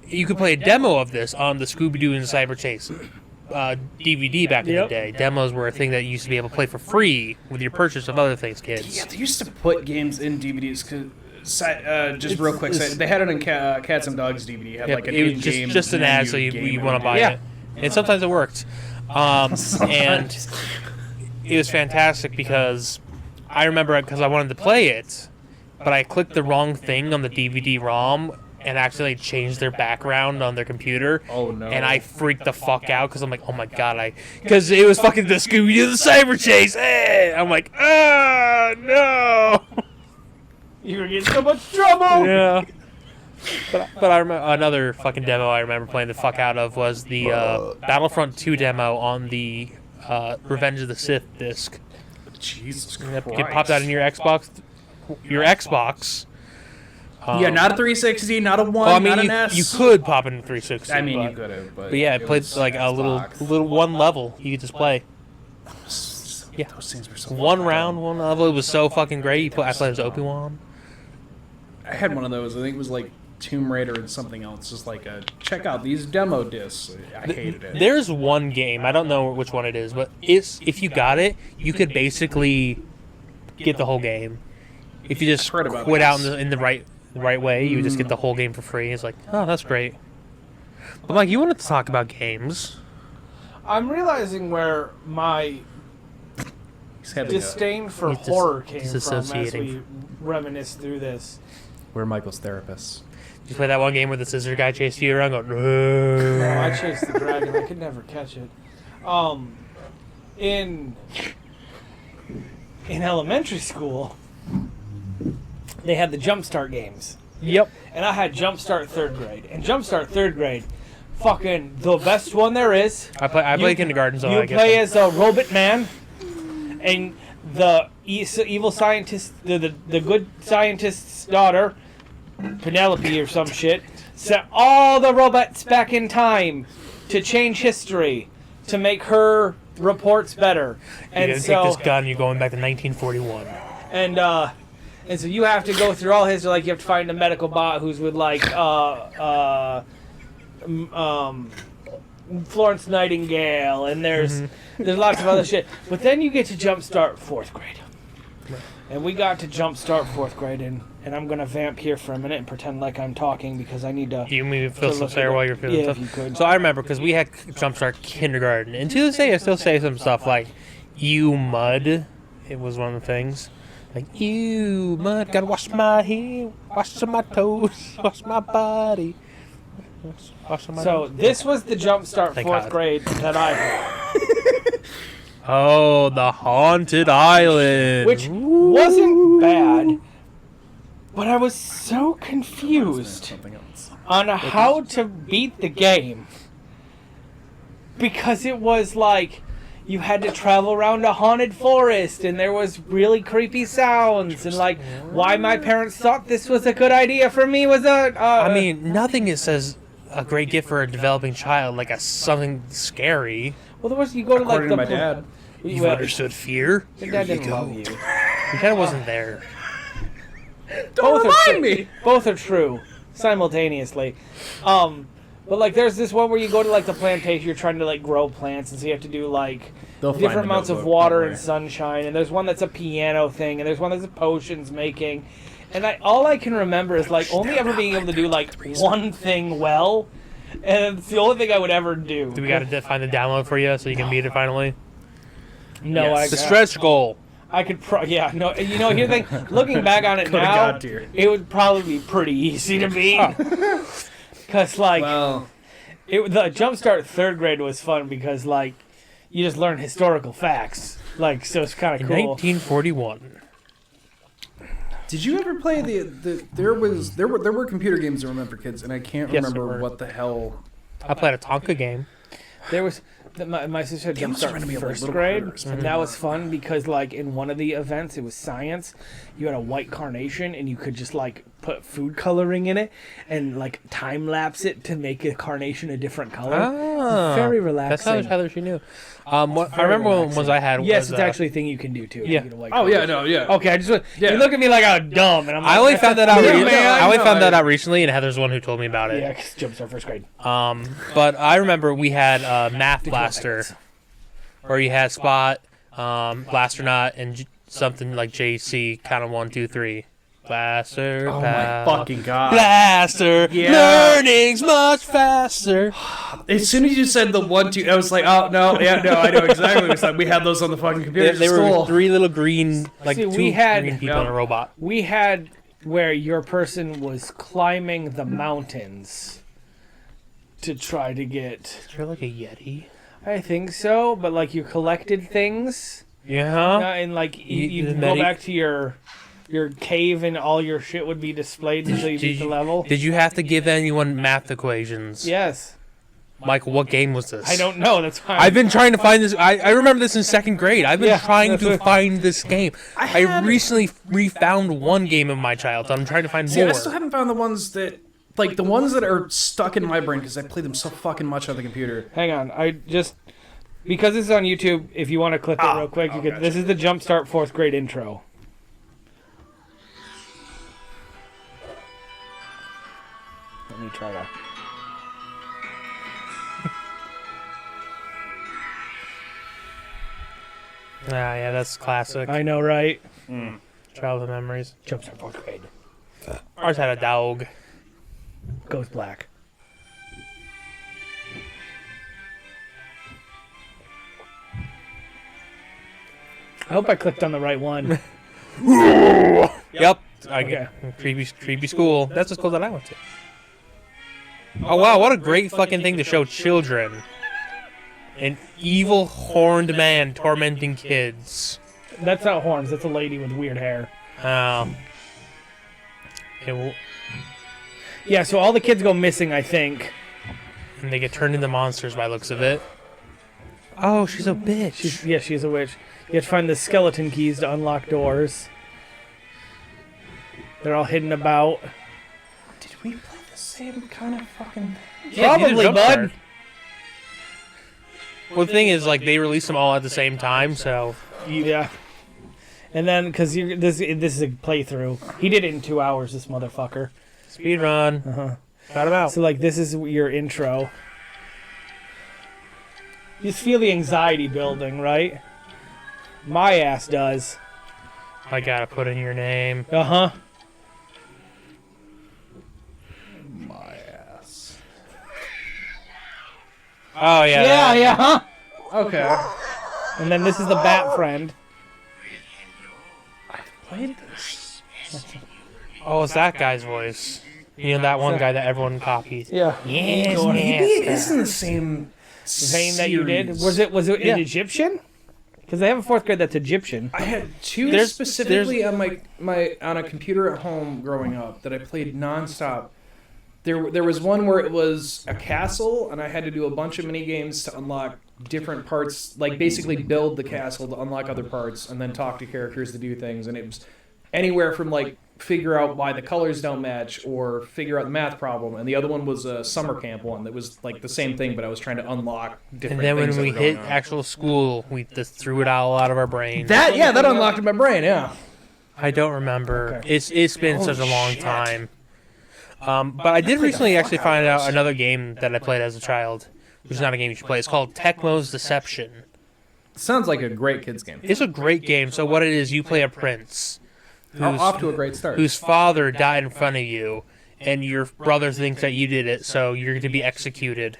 you could play a demo of this on the Scooby-Doo and Cyber Chase DVD back in the day. Demos were a thing that you used to be able to play for free with your purchase of other things, kids. Yeah, they used to put games in DVDs just real quick. They had it in Cats and Dogs DVD. Had like an in-game just an ad, so you want to buy it. And sometimes it worked. And it was fantastic because I remember because I wanted to play it, but I clicked the wrong thing on the DVD-ROM and accidentally changed their background on their computer. Oh no! And I freaked the fuck out because I'm like, oh my god, because it was fucking the Scooby-Doo the Cyber Chase. Hey! I'm like, no! You were getting so much trouble. Yeah. But I remember another fucking demo I remember playing the fuck out of was the Battlefront 2 demo on the Revenge of the Sith disc. Jesus Christ. Christ. Get popped out in your Xbox your Xbox. Yeah, not a 360, not a 1, Well, I mean, not an S. you could pop in a 360. I mean, but, you could have, But yeah, it played like a little one level. You could just play. Yeah, those things were so one round, one level. It was so fucking great. I played as Obi-Wan. I had one of those. I think it was like Tomb Raider and something else. Just like check out these demo discs. I hated it. There's one game. I don't know which one it is, but if you got it, you could basically get the whole game. If you just quit out in the right way, you would just get the whole game for free. It's like, oh, that's great. But Mike, you wanted to talk about games. I'm realizing where my disdain for horror came from as we reminisce through this. We're Michael's therapists. Did you play that one game where the scissor guy chased you around? Going, No, I chased the dragon. I could never catch it. In elementary school, they had the Jumpstart games. Yep. And I had Jumpstart 3rd grade. And Jumpstart 3rd grade, fucking the best one there is. I play kindergarten, so I get play as a robot man, and the evil scientist, the good scientist's daughter, Penelope or some shit, set all the robots back in time to change history, to make her reports better. And you take this gun, you're going back to 1941. And so you have to go through all history, like you have to find a medical bot who's with like Florence Nightingale, and there's lots of other shit. But then you get to Jumpstart 4th grade. And we got to Jumpstart 4th grade, and I'm going to vamp here for a minute and pretend like I'm talking because I need to... You mean fill some air while you're feeling stuff? If you could. So I remember, because we had Jumpstart kindergarten, and to this day I still say some stuff like, you mud. It was one of the things. Like, you mud, gotta wash my hair, wash my toes, wash my body. So this was the Jumpstart 4th grade that I had. Oh, the Haunted Island. Which wasn't bad, but I was so confused on how to beat the game. Because it was like, you had to travel around a haunted forest, and there was really creepy sounds, and like, why my parents thought this was a good idea for me was I mean, nothing says a great gift for a developing child like something scary. Well, there was, you go to like According to my dad. You understood fear? Your dad didn't love you. Your dad wasn't there. Don't remind me! Both are true, simultaneously. But like, there's this one where you go to like the plantation, you're trying to like grow plants, and so you have to do like different amounts of water and sunshine. And there's one that's a piano thing, and there's one that's a potions making. And all I can remember is like only ever being able to do like one thing well, and it's the only thing I would ever do. Do we got to find the download for you so you can beat it finally? No, yes. The stretch goal. I could here's the thing. Looking back on it now, it would probably be pretty easy to beat. Because, like, the Jumpstart 3rd grade was fun because, like, you just learn historical facts. Like, so it's kind of cool. 1941. Did you ever play there were computer games that were meant for kids, and I can't remember what the hell. I played a Tonka game. There was... My sister had Jumpstart 1st grade, and that was fun because, like, in one of the events, it was science. You had a white carnation, and you could just, like, put food coloring in it and, like, time-lapse it to make a carnation a different color. Ah, very relaxing. That's how she knew. I remember ones I had. Yes, it's actually a thing you can do, too. Yeah. Okay, I just... You look at me like I'm dumb, and I'm like... I only found that out I only found that out recently, and Heather's the one who told me about it. Yeah, because Jumpstart 1st grade. But I remember we had Math Blaster, where you had Spot, Blasternaut, and something like JC, count of 1, 2, 3. Blaster, oh my fucking god! Blaster, learning's much faster. As soon as you said the 1, 2, I was like, oh no, I know exactly what it's like. We had those on the fucking computer. They were 3 little green, like See, two green people on a robot. We had where your person was climbing the mountains to try to get. Is there like a Yeti? I think so, but like you collected things. Yeah. And like you go back to your cave and all your shit would be displayed until you beat the level. Did you have to give anyone math equations? Yes. Michael, what game was this? I don't know. That's fine. I've been trying to find this. I remember this in 2nd grade. I've been trying to find this game. I recently refound one game of my childhood. I'm trying to find more. I still haven't found the ones that, like, the ones that are stuck in my brain because I play them so fucking much on the computer. Hang on. Because this is on YouTube, if you want to clip it real quick, you could. This is the Jumpstart 4th grade intro. Let me try to. Yeah, that's classic. I know, right? Childhood memories. Jumpstart 4th grade. Ours had a dog. Goes black. I hope I clicked on the right one. Yep. Okay. Creepy school. That's the school that I went to. Oh, wow. What a great fucking thing to show children. An evil horned man tormenting kids. That's not horns. That's a lady with weird hair. Yeah, so all the kids go missing, I think. And they get turned into monsters by looks of it. Oh, she's a bitch. She's a witch. You have to find the skeleton keys to unlock doors. They're all hidden about. Did we play the same kind of fucking thing? Yeah, Probably, bud. Well, the thing is, like, they released them all at the same time, so... Yeah. And then, because this is a playthrough. He did it in 2 hours, this motherfucker. Speedrun. Uh-huh. Shout him out. So, like, this is your intro. You just feel the anxiety building, right? My ass does. I gotta put in your name. Uh-huh. My ass. Oh, yeah. Yeah, huh? Okay. And then this is the bat friend. Played this. Oh, it's that guy's voice. You know, that one guy that everyone copied. Yeah. Yes, Maybe it is in the same Vein that you did. Was it Yeah. Egyptian? Because they have a 4th grade that's Egyptian. I had two specifically on my on a computer at home growing up that I played nonstop. There was one where it was a castle, and I had to do a bunch of mini games to unlock different parts, like basically build the castle to unlock other parts, and then talk to characters to do things. And it was anywhere from like figure out why the colors don't match or figure out the math problem. And the other one was a summer camp one that was like the same thing, but I was trying to unlock different And then things. when we that were hit going on. actual school, we just threw it all out of our brains. that unlocked in my brain. Yeah. I don't remember. Okay. It's been such a long time. But I did recently actually find out another game that I played as a child, which is not a game you should play. It's called Tecmo's Deception. Sounds like a great kids game. It's a great game. So what it is, you play a prince Off to a great start. whose father died in front of you, and your brother thinks that you did it, so you're to be executed.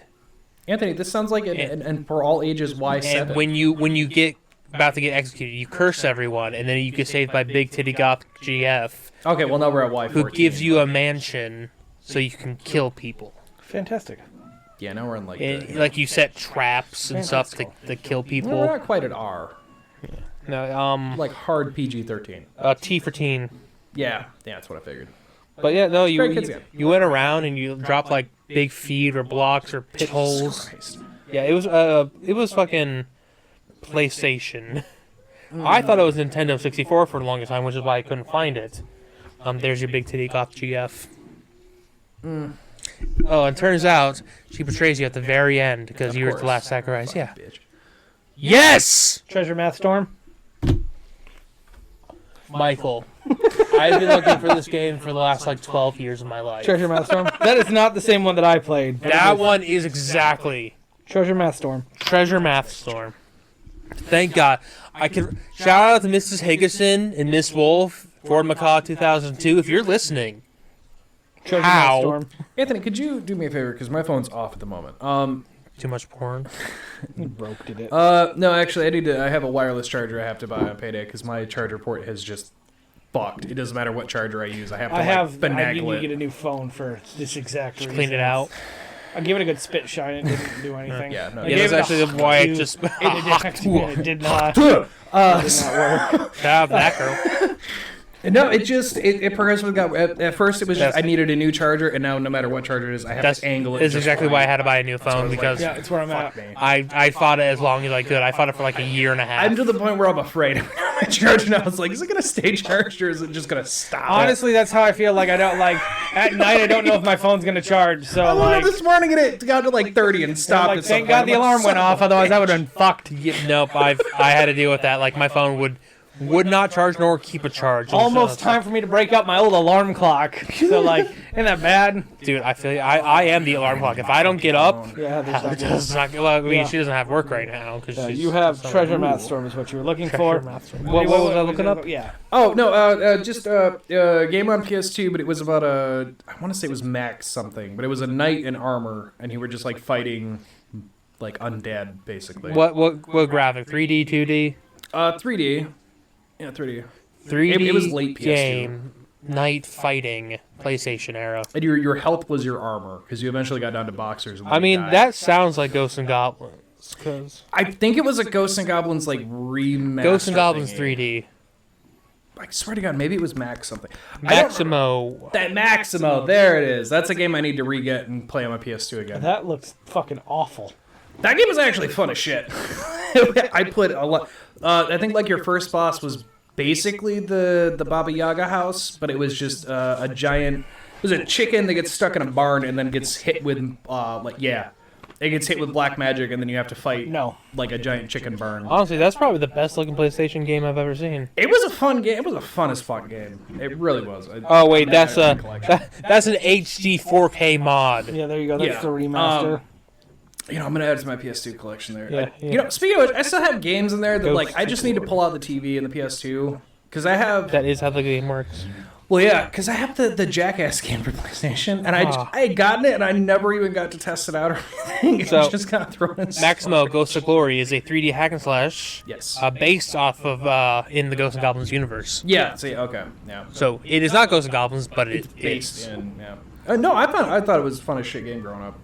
Anthony, this sounds like and for all ages Y7. And when you get about to get executed, you curse everyone, and then you get saved by Big Titty Goth GF, Okay, well now we're at Y14. who gives you a mansion so you can kill people. Fantastic. Yeah, now we're in like And, like you set traps and stuff to kill No, we're people. not quite at R. No, Like hard PG-13. T for teen. Yeah, that's what I figured. But yeah, no, Great kids game. you went around and you dropped like big feed or blocks or pit holes. Christ. Yeah, it was fucking PlayStation. I thought it was Nintendo 64 for the longest time, which is why I couldn't find it. There's your Big Titty Goth GF. Oh, and turns out she betrays you at the very end because you were the last sacrifice. Yeah. Bitch. Yes, Treasure Math Storm. Michael. I've been looking for this game for the last like 12 years of my life. Treasure Math Storm. That is not the same one that I played. That one is exactly Treasure Math Storm. Treasure Math Storm. Thank God. I can shout out to Mrs. Higginson and Miss Wolf, Ford Macaw 2002. If you're listening, Treasure How? Math Storm. Anthony, could you do me a favor? Because my phone's off at the moment. too much porn. You broke it. No, actually, I have a wireless charger I have to buy on payday because my charger port has just fucked. It doesn't matter what charger I use. I have to I finagle need to get it. a new phone for this exact reason. Clean it out. I gave it a good spit shine. It didn't do anything. Yeah, no. I Yeah, gave that's it a actually why I huge- just It did not. It did not work. shout out to that girl. No, it progressively got. At first, it was just I needed a new charger, and now no matter what charger it is, I have to angle it. That's exactly why I had to buy a new phone because yeah, it's where I'm at. I fought it as long as I could. I fought it for like a year and a half. I'm to the point where I'm afraid. My charger now is like, is it gonna stay charged or is it just gonna stop? Honestly, that's how I feel. Like I don't like at night. I don't know if my phone's gonna charge. So I woke like up this morning and it got to like 30 and stopped. like, at thank some God point. the alarm went off. Otherwise, I would have been fucked. Nope, I had to deal with that. Like my phone would not charge nor keep a charge. Almost time for me to break up my old alarm clock. So like, ain't that bad? Dude, I feel I am the alarm clock. If I don't get up, Yeah, it does not. Well, I mean, she doesn't have work right now because you have Treasure Map Storm is what you were looking for. What was I looking up? Yeah. Oh no, just a game on PS2, but it was about I want to say it was Max something, but it was a knight in armor, and you were just like fighting like undead basically. What graphic? 3D, 2D? 3D. Yeah, 3D. 3D. It was late PS2. Game. Night fighting. PlayStation era. And your health was your armor because you eventually got down to boxers. And I mean, died. that sounds like Ghosts and Goblins. Cause I think it was a Ghosts and Goblins like remaster. Ghosts and Goblins thingy. 3D. I swear to God, maybe it was Max something. Maximo. That Maximo, there it is. That's a game I need to re-get and play on my PS2 again. That looks fucking awful. That game was actually fun as shit. I played a lot. I think like your first boss was basically the Baba Yaga house, but it was just a giant. It was a chicken that gets stuck in a barn and then gets hit with it gets hit with black magic, and then you have to fight like a giant chicken barn. Honestly, that's probably the best looking PlayStation game I've ever seen. It was a fun game. It was a fun as fuck game. It really was. Oh wait, that's an HD 4K mod. Yeah, there you go. That's the remaster. I'm gonna add it to my PS2 collection there. Yeah. Speaking of which, I still have games in there that like I just need to pull out the TV and the PS2 because I have. That is how the game works. Well, yeah, because I have the Jackass game for PlayStation, and I had gotten it, and I never even got to test it out or anything. So, it was just kind of thrown in. Maximo Ghost of Glory is a 3D hack and slash. Yes. Based off of in the Ghosts and Goblins universe. Yeah. See. Okay. Yeah. So it is not Ghosts and Goblins, but it's based in. Yeah. No, I thought it was a fun as shit game growing up.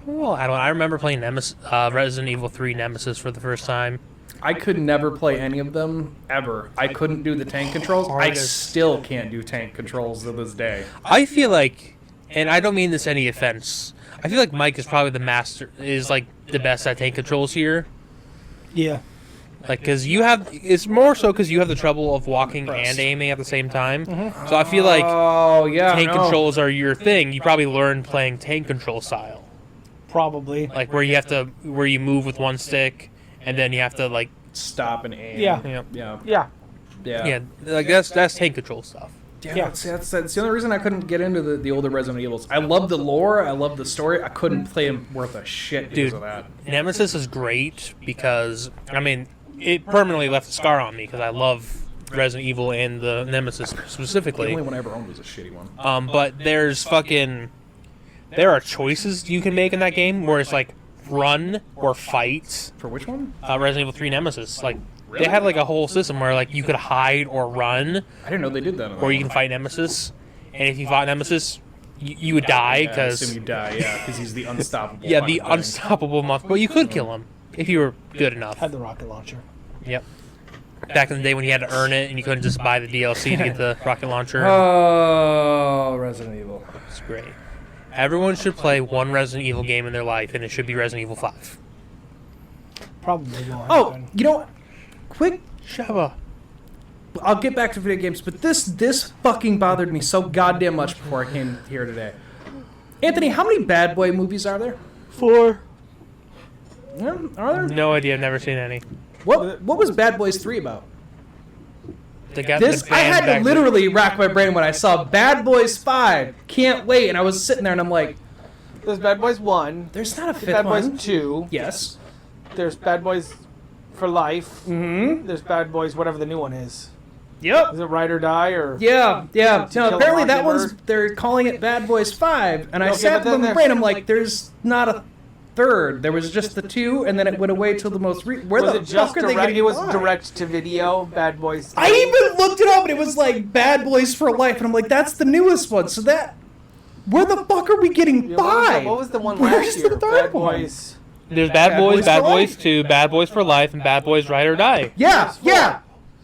Well, I remember playing Resident Evil 3 Nemesis for the first time. I could never play any of them, ever. I couldn't do the tank controls. I still can't do tank controls to this day. I feel like, and I don't mean this any offense, I feel like Mike is probably the best at tank controls here. Yeah. Like, because it's more so because you have the trouble of walking and aiming at the same time. Mm-hmm. So I feel like tank controls are your thing. You probably learned playing tank control style. Probably. Like, where you move with one stick, and then you have to, like... stop and aim. Yeah. Like, that's tank control stuff. Yeah. That's the only reason I couldn't get into the older Resident Evils. I love the lore. I love the story. I couldn't play them worth a shit because of that. Nemesis is great because, I mean, it permanently left a scar on me because I love Resident Evil and the Nemesis specifically. The only one I ever owned was a shitty one. But there are choices you can make in that game where it's like run or fight. For which one? Resident Evil 3 Nemesis. Like, they had like a whole system where like you could hide or run. I didn't know they did that. Or you can fight Nemesis, and if you fought Nemesis, you would die because. I assume you die, yeah, because he's the unstoppable. Yeah, the unstoppable monster. But you could kill him if you were good enough. Had the rocket launcher. Yep. Back in the day when you had to earn it and you couldn't just buy the DLC to get the rocket launcher. Oh, Resident Evil. It's great. Everyone should play one Resident Evil game in their life, and it should be Resident Evil 5. Probably won't happen. Oh, you know what? Quick, Shava. I'll get back to video games, but this fucking bothered me so goddamn much before I came here today. Anthony, how many Bad Boy movies are there? 4. Yeah, are there? No idea. I've never seen any. What was Bad Boys 3 about? They got I had to literally rack my brain when I saw Bad Boys 5. Can't wait. And I was sitting there and I'm like, there's Bad Boys 1. There's not a fifth Bad one. Boys 2. Yes. There's Bad Boys for Life. Mm-hmm. There's Bad Boys, whatever the new one is. Yep. Is it Ride or Die or? Yeah. So apparently that Mockingbird? one's, they're calling it Bad Boys 5. And I Okay, sat but then with my there's- brain, I'm like, there's not a third. There was just the 2, and then it went away till the most where Was the it just fuck are they direct? getting It was by? direct to video. Bad Boys. I even looked it up, and it was like Bad Boys for Life, and I'm like, that's the newest one. So that, where the fuck are we getting Yeah, by? what was the one Where's last year? the third Bad one? Boys. There's Bad Bad Boys, Boys Bad for Boys Life. 2, Bad Boys for Life, and Bad Boys Ride or Die. Yeah.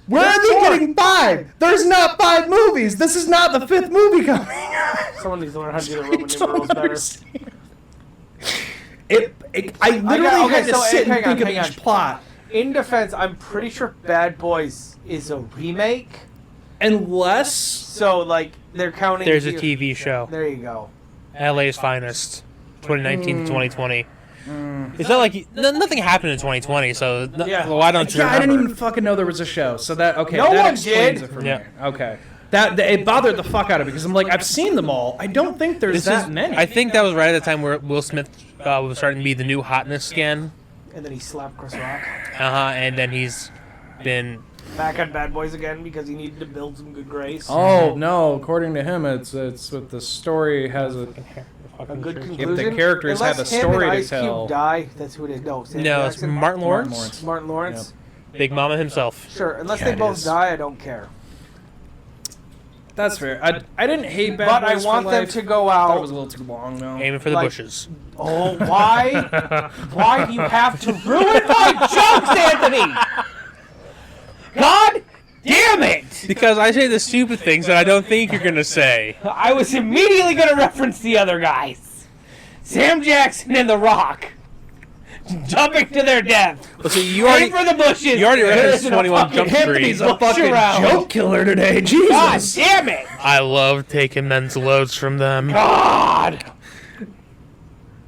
Where are they getting 5? There's not 5 movies. This is not the 5th movie coming. Someone needs to learn how to do the Roman numerals better. I literally had to sit and think of each plot. In defense, I'm pretty sure Bad Boys is a remake. Unless... So, like, they're counting... There's a TV show. There you go. LA's Finest, 2019 to 2020. It's not like... Nothing happened in 2020, so... why don't you remember? I didn't even fucking know there was a show, so that... Okay, no that one explains did. it for me. Okay. That it bothered the fuck out of me, because I'm like, I've seen them all. I don't think there's that many. I think that was right at the time where Will Smith was starting to be the new hotness again. And then he slapped Chris Rock. And then he's been... back on Bad Boys again because he needed to build some good grace. Oh, no. According to him, it's what the story has a good conclusion. If the characters have a story to tell. Ice Cube die, that's who it is. No, it's Martin Lawrence. Martin Lawrence. Yep. Big Mama himself. Sure, unless they both die, I don't care. That's fair. I didn't hate Bad But Boys I want for them Life. to go I out. thought it was a little too long, though. Aiming for the bushes. Oh, why? Why do you have to ruin my jokes, Anthony? God damn it! Because I say the stupid things that I don't think you're going to say. I was immediately going to reference the other guys. Sam Jackson and The Rock. Jumping to their death. Well, so you already for the bushes. You already referenced 21 Jump Street. Anthony's a fucking joke killer today. Jesus. God damn it. I love taking men's loads from them. God.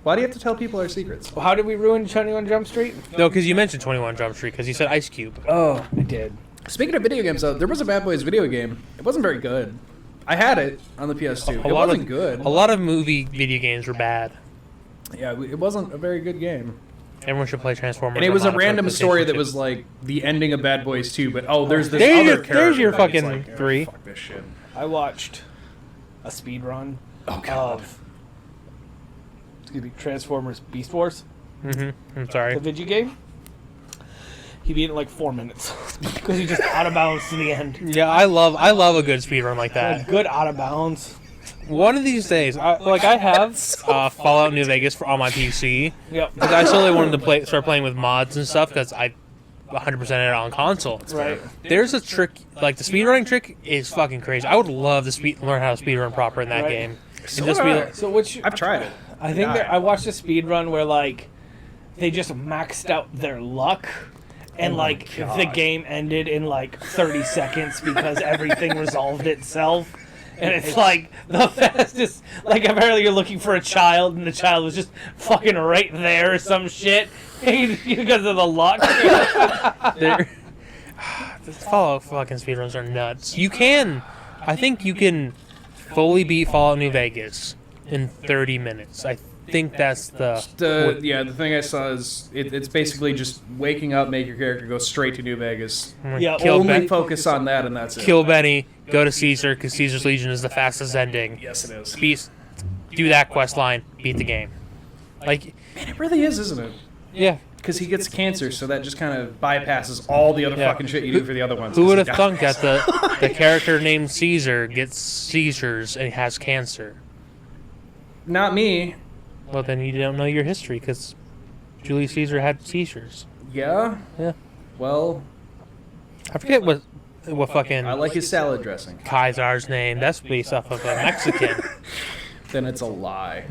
Why do you have to tell people our secrets? Well, how did we ruin 21 Jump Street? No, because you mentioned 21 Jump Street, because you said Ice Cube. Oh, I did. Speaking of video games, though, there was a Bad Boys video game. It wasn't very good. I had it on the PS2. It wasn't good. A lot of video games were bad. Yeah, it wasn't a very good game. Everyone should play Transformers. And it was a random story that was like the ending of Bad Boys 2, but there's this other character. There's your that he's fucking like, 3. Fuck this shit. I watched a speed run of Transformers Beast Wars. I'm sorry. The video game. He beat it in like 4 minutes because he just out of bounds to the end. Yeah, I love a good speedrun like that. A good out of bounds. One of these days, I have Fallout New Vegas on my PC. Yep. Because I slowly wanted to start playing with mods and stuff because I 100% it on console. Right. There's a trick, like the speedrunning trick is fucking crazy. I would love to learn how to speedrun proper in that game. I've tried it. I think I watched a speed run where like they just maxed out their luck. And, the game ended in, 30 seconds because everything resolved itself. And it's, the fastest... apparently you're looking for a child, and the child was just fucking right there or some shit. Because of the luck. The Fallout fucking speedruns are nuts. I think you can fully beat Fallout New Vegas in 30 minutes. I think that's the thing I saw is it's basically just waking up, make your character go straight to New Vegas. Kill focus on that, and that's it. Kill Benny, go to Caesar, because Caesar's Legion is the fastest ending. Yes, it is. Do that quest line, beat the game. Man, it really is, isn't it? Yeah. Because he gets cancer, so that just kind of bypasses all the other fucking shit you do for the other ones. Who would have thunk that the character named Caesar gets seizures and has cancer? Not me. Well, then you don't know your history, because Julius Caesar had seizures. Yeah? Yeah. Well... I forget what fucking... I like his salad dressing. Kaiser's name. That's based off of a Mexican. Then it's a lie.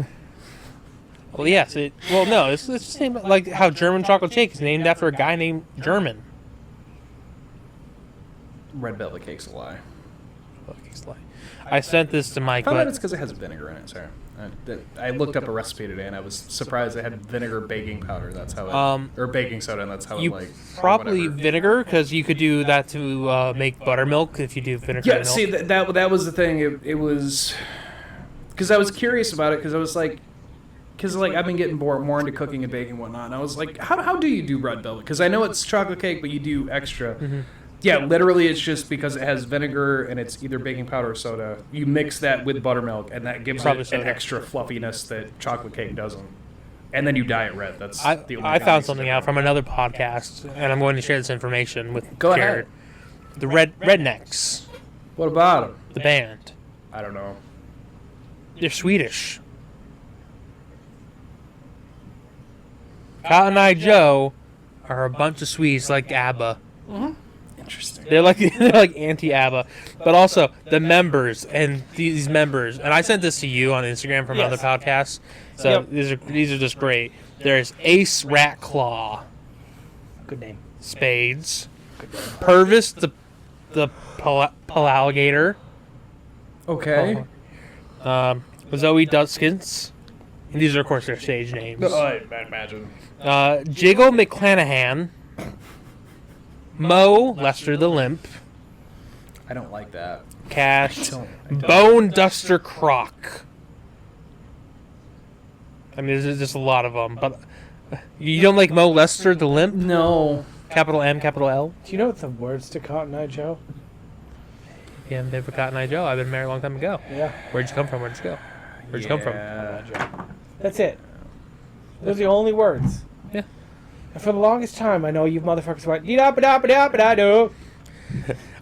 Well, yes. It's the same, like how German chocolate cake is named after a guy named German. Red velvet cake's a lie. I sent this to Mike. I found out it's because it has vinegar in it. Sorry, I looked up a recipe today and I was surprised it had vinegar baking powder. That's how it, or baking soda, and that's how it probably vinegar, because you could do that to make buttermilk if you do vinegar. Yeah, milk. see that was the thing. It was because I was curious about it, because I was like. Because, I've been getting more into cooking and baking and whatnot. And I was like, how do you do red velvet? Because I know it's chocolate cake, but you do extra. Mm-hmm. Yeah, literally it's just because it has vinegar and it's either baking powder or soda. You mix that with buttermilk, and that gives it an extra fluffiness that chocolate cake doesn't. And then you dye it red. That's the only I found something out from another podcast, and I'm going to share this information with Go Jared. ahead. The Rednecks. What about them? The band. I don't know. They're Swedish. Cotton Eye Joe are a bunch of Swedes like ABBA. Mm-hmm. Interesting. They're like anti-ABBA, but also the members and these members. And I sent this to you on Instagram from other podcasts. So these are just great. There's Ace Rat Claw. Good name. Spades. Purvis the Palaligator. Okay. Zoe Duskins. And these are, of course, their stage names. I imagine. Jiggle McClanahan. Mo Lester the Limp. I don't like that. Cash. Bone Duster Croc. I mean, there's just a lot of them. But you don't like Mo Lester the Limp? No. Capital M, capital L? Do you know what the words to Cotton Eye Joe? Yeah, never Cotton Eye Joe. I've been married a long time ago. Yeah. Where'd you come from? Where'd you go? Where'd you come from? That's it. Those are the only words. Yeah. And for the longest time, I know you motherfuckers went dee-da-ba-da-ba-da-ba-da-do.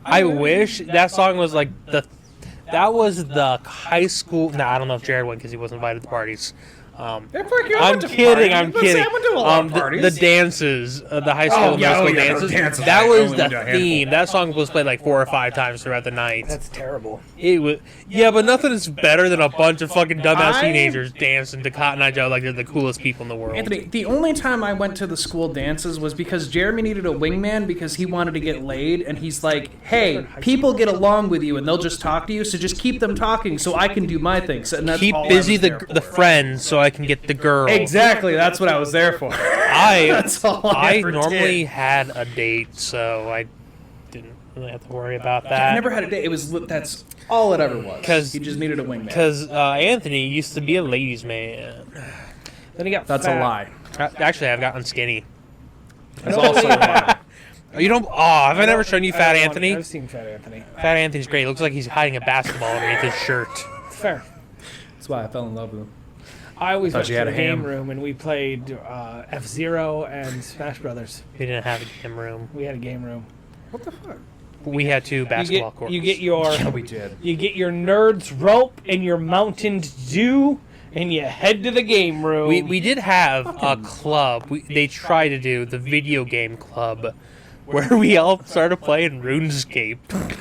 I wish that song was like that was the high school. Nah, I don't know if Jared went because he wasn't invited to parties. I'm kidding. I went to a lot of parties. The dances, the high school, middle school dances. That was the theme. That song was played like 4 or 5 times throughout the night. That's terrible. It was, but nothing is better than a bunch of fucking dumbass teenagers dancing to Cotton Eye Joe like they're the coolest people in the world. Anthony, the only time I went to the school dances was because Jeremy needed a wingman because he wanted to get laid, and he's like, hey, people get along with you and they'll just talk to you, so just keep them talking so I can do my thing. So, and that's keep all busy the friends so I can get the girl. Exactly, that's what I was there for. That's all I normally did. had a date, so I didn't really have to worry about that. I never had a date. That's all it ever was. Because he just needed a wingman. Because Anthony used to be a ladies' man. Then he got That's fat. a lie. Actually, I've gotten skinny. That's also a lie. You don't? Oh, have I never shown you Fat Anthony? I've seen Fat Anthony. Fat Anthony's great. It looks like he's hiding a basketball underneath his shirt. Fair. That's why I fell in love with him. I always went Thought to you had the a game ham. room and we played F-Zero and Smash Brothers. We didn't have a game room. We had a game room. What the fuck? We had 2 basketball courts. You get your Yeah, we did. you get your Nerds rope and your Mountain Dew and you head to the game room. We did have a club. They tried to do the video game club, where we all started playing RuneScape.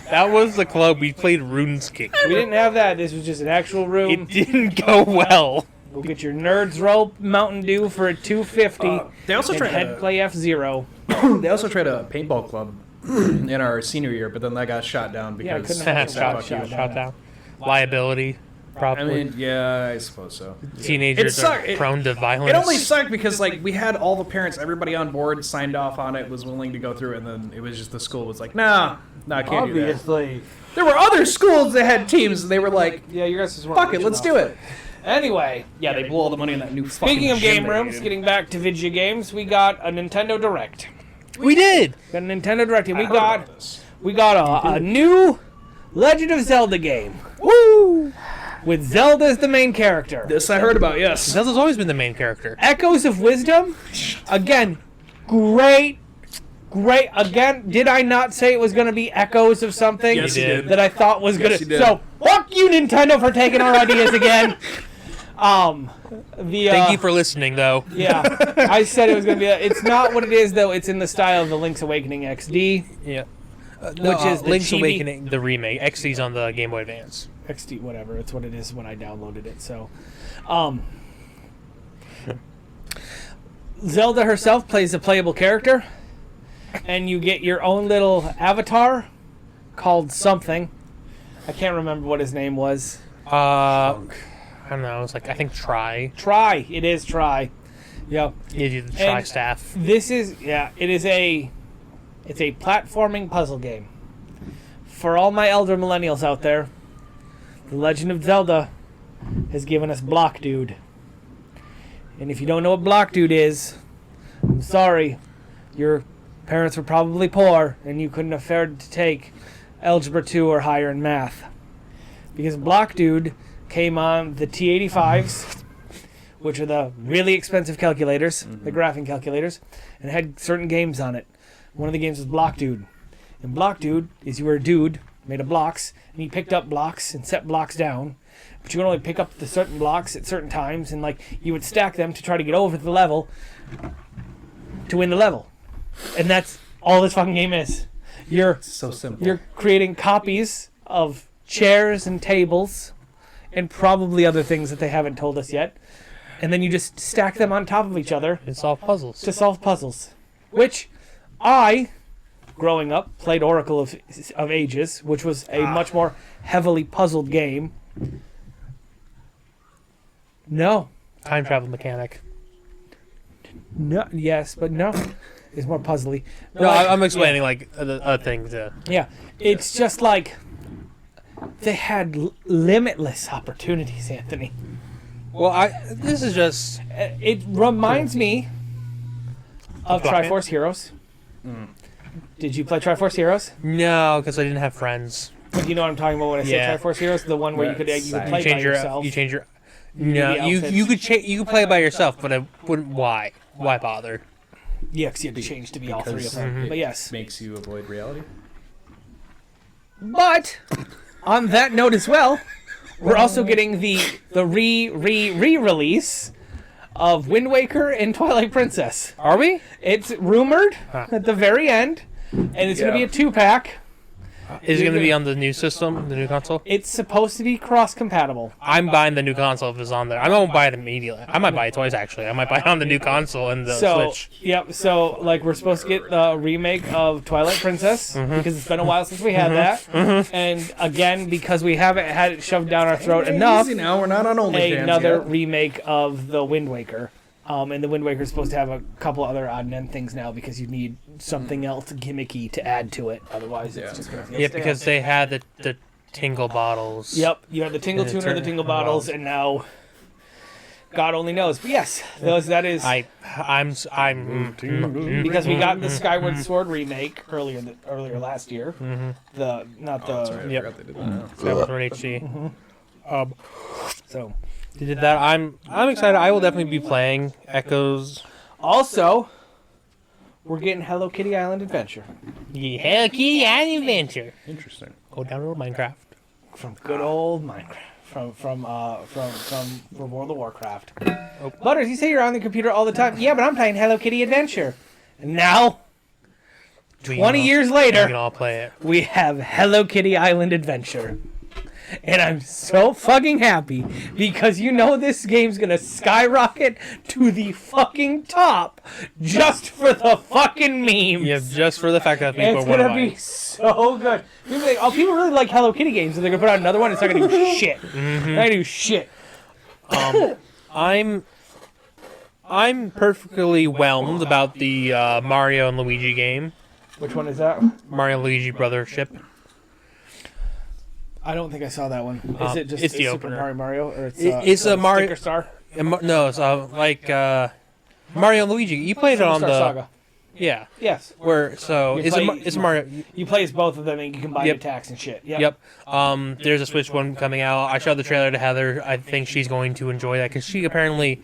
That was the club. We played RuneScape. We didn't have that. This was just an actual room. It didn't go well. We'll get your Nerds rope, Mountain Dew for a $2.50. They also and tried head to- play F-Zero. They also tried a paintball club in our senior year, but then that got shot down Yeah, I because couldn't have shot down. Liability, I probably. mean, yeah, I suppose so. Teenagers It are sucked. prone to violence. It only sucked because like we had all the parents, everybody on board signed off on it, was willing to go through it, and then it was just the school was like, nah, I can't do that. Obviously. There were other schools that had teams, and they were like, Yeah, you guys just weren't fuck it, rich let's enough. do it. Anyway, Yeah, they blew all the money in that new speaking of fucking game gym they rooms, needed. getting back to video games, we got a Nintendo Direct. We did. Got a Nintendo Direct, and I heard about this. we got a new Legend of Zelda game. Woo! With Zelda as the main character. This I heard about, yes. Zelda's always been the main character. Echoes of Wisdom. Again, great. Again, did I not say it was going to be echoes of something Yes, you did. that I thought was going Yes, you to? did. So, fuck you, Nintendo, for taking our ideas again. Thank you for listening, though. Yeah, I said it was going to be. It's not what it is, though. It's in the style of the Link's Awakening XD. Yeah. Which is the Link's chibi- Awakening, the remake. XD's on the Game Boy Advance. XD, whatever. It's what it is when I downloaded it. So, Zelda herself plays a playable character, and you get your own little avatar called something. I can't remember what his name was. I don't know. It's like, I think Try. Try. It is Try. Yep. You do the Try staff. This is, yeah, it's a platforming puzzle game. For all my elder millennials out there, The Legend of Zelda has given us Block Dude. And if you don't know what Block Dude is, I'm sorry. Your parents were probably poor and you couldn't afford to take Algebra 2 or higher in math. Because Block Dude came on the T85s, which are the really expensive calculators, the graphing calculators, and had certain games on it. One of the games was Block Dude. And Block Dude is you were a dude made of blocks, and you picked up blocks and set blocks down, but you could only pick up the certain blocks at certain times, and like you would stack them to try to get over the level to win the level. And that's all this fucking game is. You're So simple. You're creating copies of chairs and tables and probably other things that they haven't told us yet. And then you just stack them on top of each other And solve puzzles. to solve puzzles. Which I, growing up, played Oracle of Ages, which was a much more heavily puzzled game. No. Time travel mechanic. No. Yes, but no. It's more puzzly. No, I'm explaining like a thing to. Yeah. It's just like they had limitless opportunities, Anthony. Well, this is just. It reminds me of Bucket? Triforce Heroes. Did you play Triforce Heroes? No, because I didn't have friends. But you know what I'm talking about when I say Yeah. Triforce Heroes? The one where you could play by yourself. You change your. do No, the you outfits. you could play by yourself, but I wouldn't. Why? Why bother? Yeah, because you had to change to be all three of Because- them. But yes. Makes you avoid reality. But on that note as well, we're also getting the re-release of Wind Waker and Twilight Princess. Are we? It's rumored at the very end, and it's going to be a 2-pack. Is it going to be on the new system, the new console? It's supposed to be cross-compatible. I'm buying the new console if it's on there. I won't buy it immediately. I might buy it twice actually. I might buy it on the new console and the So, Switch. yep. So, like, we're supposed to get the remake of Twilight Princess because it's been a while since we had that, and again because we haven't had it shoved down our throat enough, Easy now, we're not on OnlyFans another yet. remake of the Wind Waker. And the Wind Waker is supposed to have a couple other odd and end things now because you need something else gimmicky to add to it. Otherwise, it's just going to Yeah, because they had the Tingle bottles. Yep, you have the Tingle And Tuner, the turn- Tingle Bottles, and now God only knows. But yes, that is I'm because we got the Skyward Sword remake earlier last year. The not the Sorry, I Yep. forgot they did that. Skyward Sword HD. so. They did that. I'm excited. I will definitely be playing Echoes. Also, we're getting Hello Kitty Island Adventure Yeah, Hello Kitty Island Adventure. Interesting. Go download Minecraft. from good old Minecraft, from World of Warcraft. Butters, you say you're on the computer all the time. Yeah, but I'm playing Hello Kitty Adventure. And now, 20 years We later, can all play it. we have Hello Kitty Island Adventure. And I'm so fucking happy because you know this game's gonna skyrocket to the fucking top just for the fucking memes. Yeah, just for the fact that people It's want to gonna buy be it. so good. People, like, people really like Hello Kitty games, so they're gonna put out another one. It's not gonna do shit. Not gonna do shit. I'm perfectly whelmed about the Mario and Luigi game. Which one is that? Mario and Luigi Brothership. I don't think I saw that one. Is it just it's the Super opener. Mario or it's It's a Mario- Sticker Star? No, it's like Mario and Luigi. You played it on Star the Saga. yeah. Yes. Where so You it's play- it's Mario. You play as both of them and you can buy Yep. attacks and shit. Yep. Yep. There's a Switch one coming out. I showed the trailer to Heather. I think she's going to enjoy that because she apparently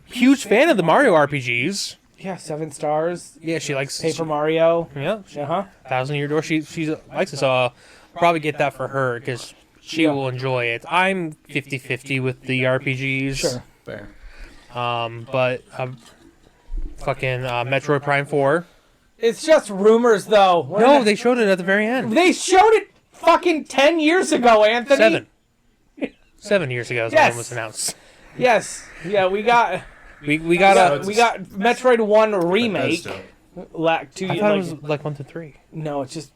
huge fan of the Mario RPGs. Yeah, 7 stars. Yeah, she likes Paper Mario. Yeah, Uh-huh. 1,000 Year Door. She likes it, so I'll probably get that for her because she Yeah. will enjoy it. I'm 50-50 with the RPGs. Sure. Fair. But fucking Metroid Prime 4. It's just rumors, though. No, they showed it at the very end. They showed it fucking 10 years ago, Anthony. 7 years ago is Yes. when it was announced. Yes. Yeah, we got We got a. we got Metroid 1 remake. Bethesda. Two, I thought it was like 1 to 3. No, it's just,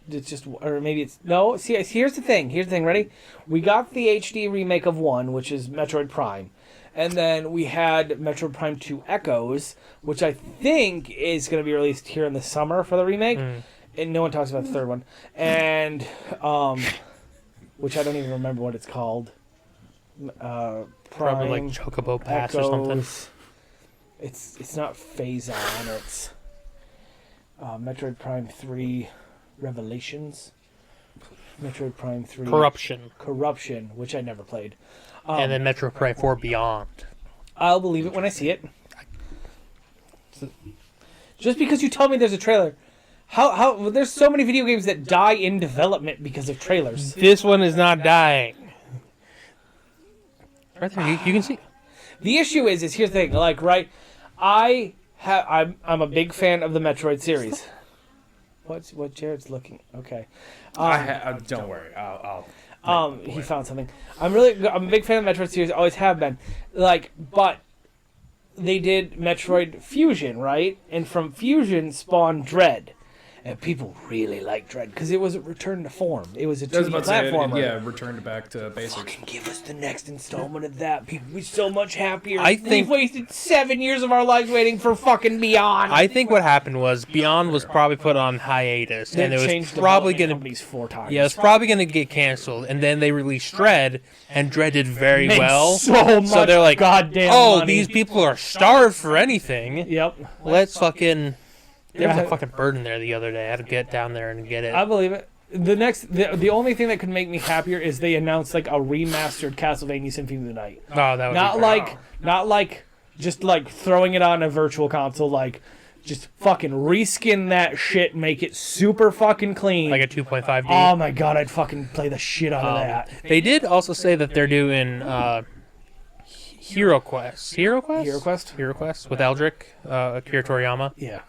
or maybe it's, no, see, here's the thing, ready? We got the HD remake of 1, which is Metroid Prime, and then we had Metroid Prime 2 Echoes, which I think is going to be released here in the summer for the remake, and no one talks about the third one, and, which I don't even remember what it's called. Prime, Probably like Chocobo Pass or something. Echoes. It's not Phase On, it's... Metroid Prime 3 Revelations, Metroid Prime 3 Corruption, which I never played, and then Metroid Prime 4 Beyond. I'll believe it when I see it. Just because you tell me there's a trailer, how there's so many video games that die in development because of trailers. This one is not dying. Right there, you can see. The issue is here's the thing, like, right, I'm a big fan of the Metroid series. what Jared's looking. Okay. Don't worry. I'll He found something. I'm a big fan of Metroid series. Always have been. But they did Metroid Fusion, right? And from Fusion spawned Dread. And people really like Dread because it was a return to form. It was a 2D platformer. returned back to basics. Fucking give us the next installment of that. People would be so much happier. I think we've wasted 7 years of our lives waiting for fucking Beyond. I think what happened was Beyond was probably put on hiatus, and it was probably going to 4 times. Yeah, it's probably going to get canceled, and then they released Dread, and Dread did very well. So they're like, goddamn oh, money. these people are starved for anything. Yep. Let's fucking. There was a fucking bird in there the other day. I had to get down there and get it. I believe it. The only thing that could make me happier is they announced like a remastered Castlevania Symphony of the Night. Oh, that would Not like just like throwing it on a virtual console, like just fucking reskin that shit, make it super fucking clean. like a 2.5D. Oh my god, I'd fucking play the shit out of that. They did also say that they're doing Hero Quest with Eldrick, Akira Toriyama. Yeah.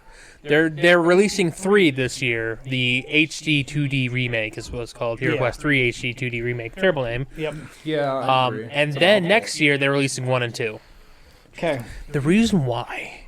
They're releasing 3 this year. The HD 2D remake is what it's called. Hero Quest 3 HD 2D remake. Terrible name. Yep. Yeah, I agree. And then next year they're releasing 1 and 2. Okay. The reason why,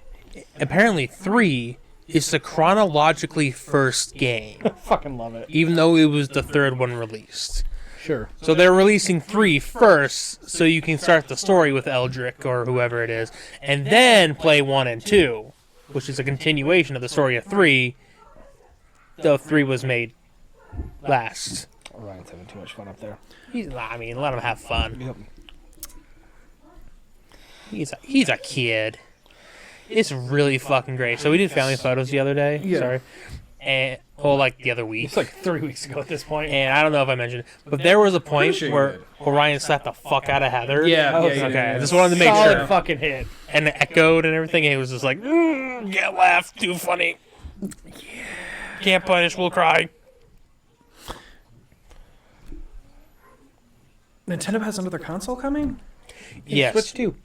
apparently 3 is the chronologically first game, Fucking love it. even though it was the 3rd one released. Sure. So they're releasing 3 first, so you can start the story with Eldrick or whoever it is, and then play 1 and 2. Which is a continuation of the story of 3, though 3 was made last. Ryan's having too much fun up there. Let him have fun. Yep. He's a kid. It's really fucking great. So we did family photos the other day. Yeah. Sorry. And, the other week. It's like 3 weeks ago at this point. And I don't know if I mentioned it, but there was a point where Ryan slapped the fuck out of Heather. Yeah. I just wanted to make Solid sure. fucking hit. And it echoed and everything, and it was just like, get laughed, too funny. Can't punish, we'll cry. Nintendo has another console coming? Yes. Switch 2.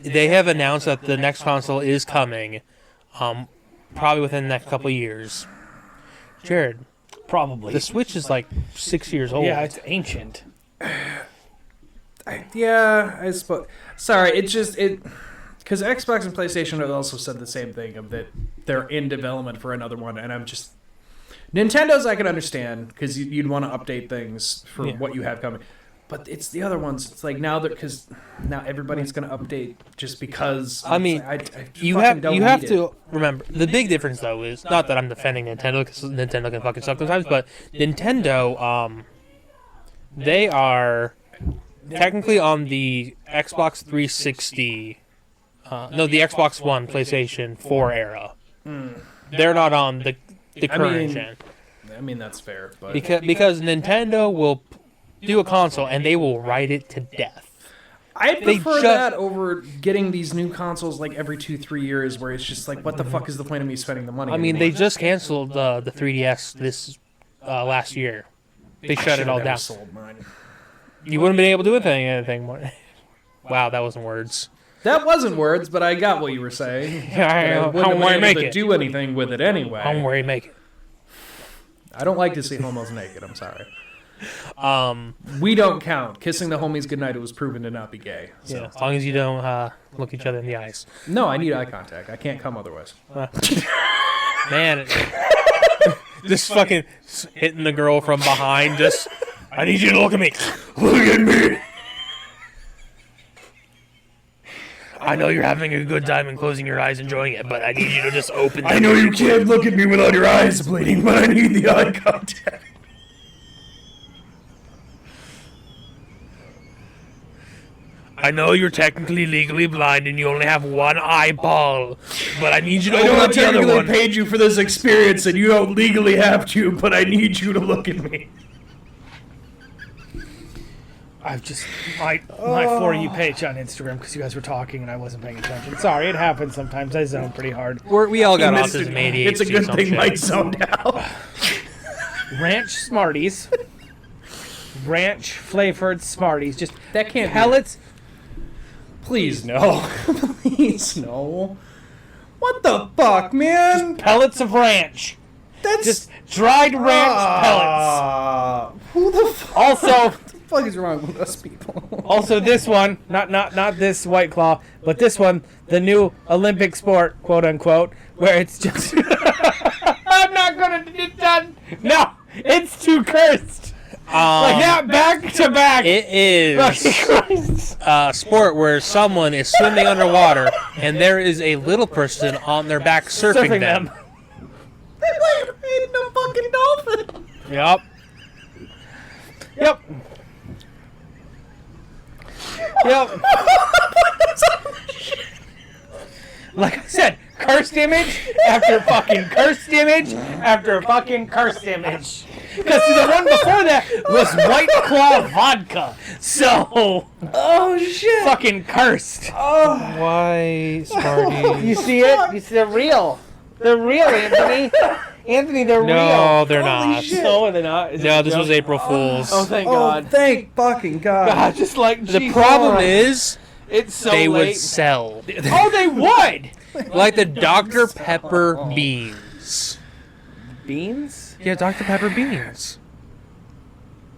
They have announced that the next console is coming, probably within the next couple of years. Jared, Probably. the Switch is like 6 years old. Yeah, it's ancient. I suppose. Sorry, because Xbox and PlayStation have also said the same thing of that they're in development for another one, and I'm just Nintendo's I can understand because you'd want to update things for what you have coming, but it's the other ones. It's like now because now everybody's going to update just because. I mean, you have to remember the big difference though is not that I'm defending Nintendo because Nintendo can fucking suck sometimes, but Nintendo, they are technically on the Xbox 360, the Xbox One, PlayStation 4 era. They're not on the current gen. I mean that's fair, but Because Nintendo will do a console and they will ride it to death. I prefer that over getting these new consoles like every 2-3 years, where it's just like, what the fuck is the point of me spending the money? I mean, they just canceled the 3DS this last year. They shut it all down. Sold mine. You wouldn't have been able to do anything more. Wow, that wasn't words. That wasn't words, but I got what you were saying. I wouldn't have been able to do anything with it anyway. Don't worry, make it. I don't like to see homos naked. I'm sorry. Um, We don't count. Kissing the homies goodnight, it was proven to not be gay. So. yeah, as long as you don't look each other in the eyes. No, I need eye contact. I can't come otherwise. Man, just fucking hitting the girl from behind. Just, I need you to look at me. Look at me. I know you're having a good time and closing your eyes, enjoying it, but I need you to just open them. I know you can't look at me without your eyes bleeding, but I need the eye contact. I know you're technically legally blind and you only have one eyeball, but I need you to open up the other one. I paid you for this experience and you don't legally have to, but I need you to look at me. I've just my For You page on Instagram because you guys were talking and I wasn't paying attention. Sorry, it happens sometimes. I zone pretty hard. We all got autism, ADHD. It's a good thing Mike zoned out. Ranch Smarties, ranch flavored Smarties, just That can't pellets. Please no. Please no. What the fuck, man? Pellets of ranch. That's just dried ranch pellets. Who the fuck? Also, what the fuck is wrong with us people? also this one, not this White Claw, but this one, the new Olympic sport, quote unquote, where it's just. I'm not gonna get it done. No, it's too cursed. Like that back to back. It is a sport where someone is swimming underwater and there is a little person on their back surfing them. They like eating a fucking dolphin. Yep. Yep. Yep. Like I said, cursed image after fucking cursed image after fucking cursed image. Because the one before that was White Claw vodka. So, Oh shit. fucking cursed. Why, Smarty? You see it? You see they're real. They're real, Anthony. Anthony, they're real. No, they're Holy not. shit. No, they're not. Is No, it this a was joke? April Fool's. Oh, thank Oh, God. thank fucking God. God, just like The geez, problem oh, is it's so they late. would sell. Oh, they would. Like the Dr. Pepper beans. Beans? Yeah, Dr. Pepper beans.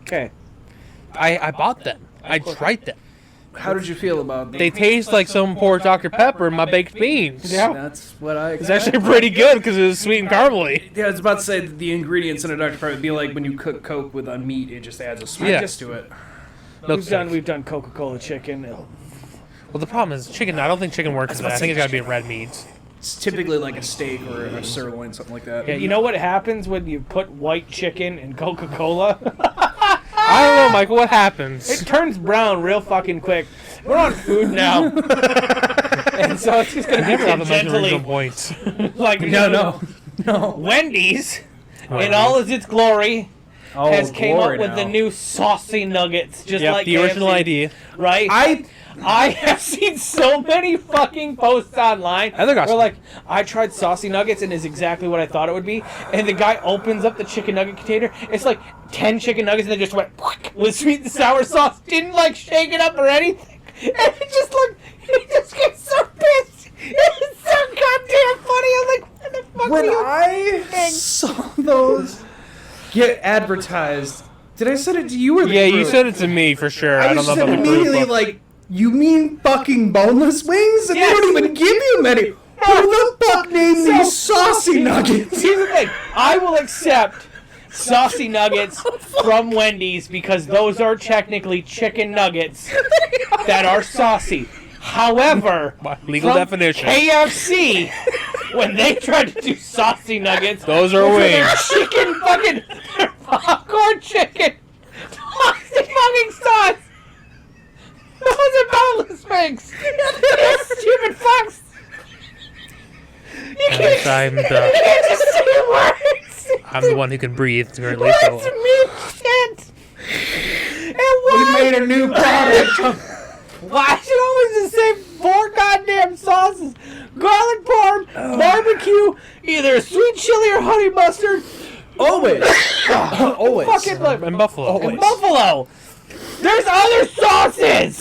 Okay. I bought them. I tried them. How did you feel about them? They taste like someone poured Dr. Pepper in my baked beans. Yeah. That's what I. It's actually pretty good because it was sweet and caramely. Yeah, I was about to say that the ingredients in a Dr. Pepper would be like when you cook Coke with a meat, it just adds a sweetness to it. We've done Coca-Cola chicken. Well, the problem is chicken. I don't think chicken works with that. I think it's got to be red meat. It's typically like a steak or a sirloin, something like that. Yeah, you know what happens when you put white chicken in Coca-Cola? I don't know, Michael. What happens? It turns brown real fucking quick. We're on food now. And so it's just going to be Never have a bunch of original tangentially points. like No. Wendy's, in all of its glory, has came up glory with now. the new saucy nuggets, just Yep, like the original KFC, idea. right? I have seen so many fucking posts online I think I where like, I tried saucy nuggets and it's exactly what I thought it would be. And the guy opens up the chicken nugget container. It's like 10 chicken nuggets and they just went with sweet and sour sauce. Didn't like shake it up or anything. And it just looked, he just gets so pissed. It's so goddamn funny. I'm like, what the fuck When are you I doing? saw those get advertised, did I send it to you or the Yeah, you group? said it to me for sure. I I don't know just about the immediately group. like, you mean fucking boneless wings? And Yes. they don't even give you many. Who the fuck named these saucy nuggets? Here's the thing. I will accept saucy nuggets from Wendy's because those are technically chicken nuggets that are saucy. However, Legal from definition. KFC, when they tried to do saucy nuggets, Those are they're wings. chicken fucking they're popcorn chicken. Toxic fucking sauce. Those are boneless wings. You stupid fucks. You Yes, I'm you the can't just say words. I'm the one who can breathe currently. So Words mean shit. And why? We made a new product. Why should always the same 4 goddamn sauces? Garlic parm, barbecue, either sweet chili or honey mustard. Always. Always. Fucking look. and buffalo. And buffalo. There's other sauces.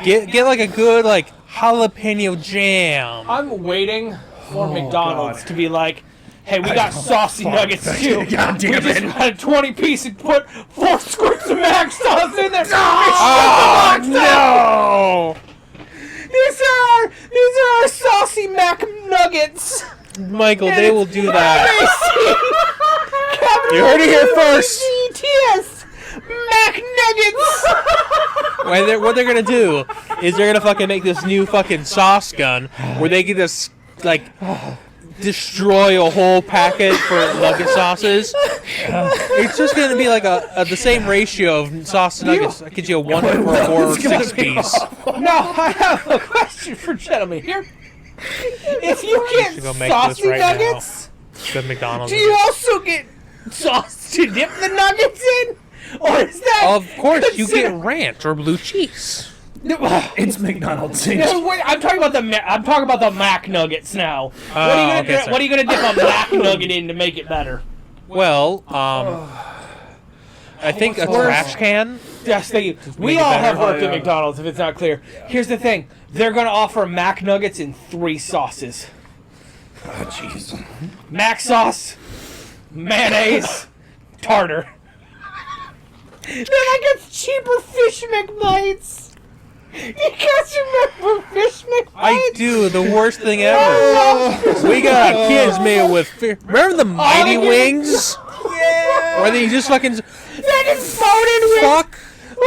Get like a good like jalapeno jam. I'm waiting for McDonald's to be like, hey, we got saucy nuggets too. We just got a 20-piece and put 4 squirts of mac sauce in there. Oh no! These are our saucy mac nuggets. Michael, they will do that. Capital You heard it here first. GTS. Mac nuggets. What they're gonna do is they're gonna fucking make this new fucking sauce gun where they can just like destroy a whole packet for nugget sauces. It's just gonna be like the same ratio of sauce to nuggets. That gives you a 1 for a 4 or 6 piece. Now I have a question for gentlemen here. If you should get go make saucy this right nuggets, The McDonald's. do you also get sauce to dip the nuggets in? Or is that Of course, you get considered- ranch or blue cheese. It's McDonald's. No, wait, I'm talking about the Mac nuggets now. What are you gonna okay, sorry. what are you gonna dip a Mac nugget in to make it better? Well, I think a trash can. Yes, we make it all better. have worked Oh, at yeah. McDonald's. If it's not clear, here's the thing: they're gonna offer Mac nuggets in 3 sauces. Oh, jeez. Mac sauce, mayonnaise, tartar. Then I got cheaper fish McBites. You guys remember fish McBites? I do. The worst thing ever. We got a kids meal with fish. Remember the Mighty Wings? Yeah. Where they just fucking That exploded with. fuck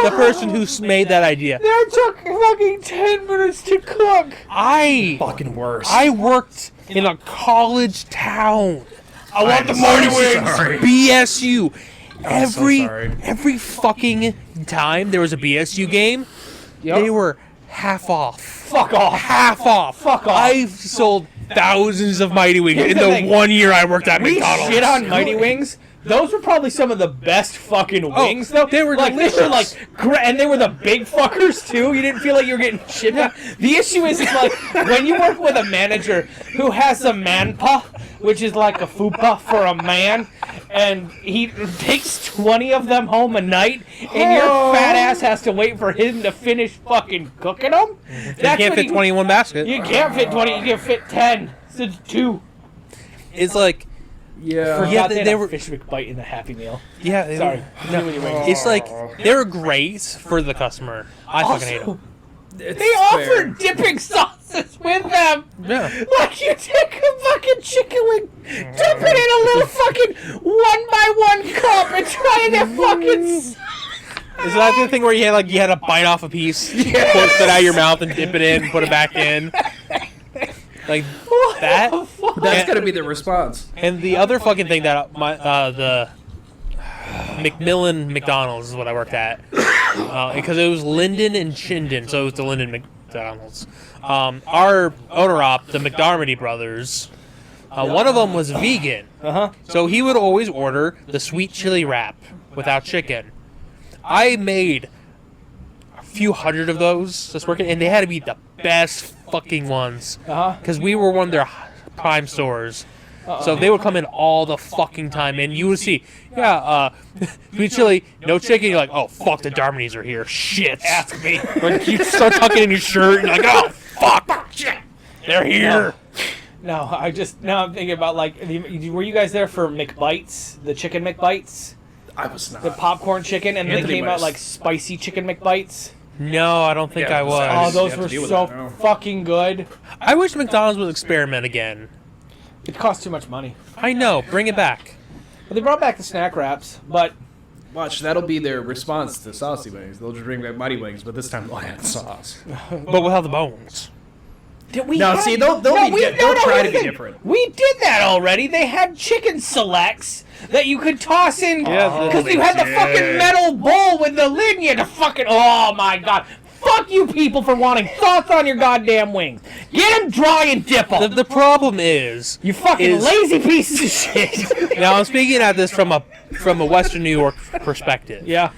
the person who made that idea. That took fucking 10 minutes to cook. Fucking worse. I worked in a college town. I want the morning wings. Sorry. BSU. so sorry. Every fucking time there was a BSU game, they were half off. Fuck off. Half off. Fuck off. I've sold thousands of Mighty Wings Here's in the the thing. 1 year I worked at We McDonald's. shit on Mighty Wings. Those were probably some of the best fucking wings, though. they were They were delicious. and they were the big fuckers too. You didn't feel like you were getting shit on. The issue is like when you work with a manager who has a manpa, which is like a fupa for a man, and he takes 20 of them home a night, and your fat ass has to wait for him to finish fucking cooking them. You can't fit 20 in one basket. You can't fit 20. You can fit 10. So it's 2. It's like, Yeah. Forgot Yeah, they they had were- a fish McBite in the Happy Meal. yeah. they Sorry. were- Continue with your wings. It's like, they're great for the customer. I fucking hate them. They offer dipping sauces with them. Yeah. Like you take a fucking chicken wing, dip it in a little fucking 1x1 cup, and try and get fucking. Is that the thing where you had to bite off a piece, pull it out of your mouth, and dip it in, put it back in? Like that. That's gotta be the response. And the other fucking thing that the Macmillan McDonald's is what I worked at, because it was Linden and Chinden, so it was the Linden McDonald's. Our owner-op, the McDarmody brothers, one of them was vegan, so he would always order the sweet chili wrap without chicken. I made a few hundred of those just working, and they had to be the best fucking ones, because we were one of their prime stores. So they would come in all the fucking time, and you would see, sweet chili, no chicken. You're like, oh fuck, the Darmanies are here. Shit, ask me. Like you start tucking in your shirt, and you're like, oh fuck, shit, they're here. No, now I'm thinking about like, were you guys there for McBites, the chicken McBites, I was not. the popcorn chicken, and they Anthony came out was. like spicy chicken McBites? No, I don't think Yeah, I Oh, was. those have to were deal with so that now. fucking good. I wish McDonald's would experiment again. It cost too much money. I know, bring it back. Well, they brought back the snack wraps, but Watch, that'll be their response to saucy wings. They'll just bring back Mighty Wings, but this time they'll add sauce. But without the bones. did we? No, have- see, they'll try to be different. We did that already. They had chicken selects that you could toss in because you had the fucking metal bowl with the lid. And you had to fucking. Oh my god. Fuck you people for wanting thoughts on your goddamn wings. Get them dry and dip them. The problem is, You fucking lazy pieces of shit. now I'm speaking at this from a Western New York perspective. Yeah.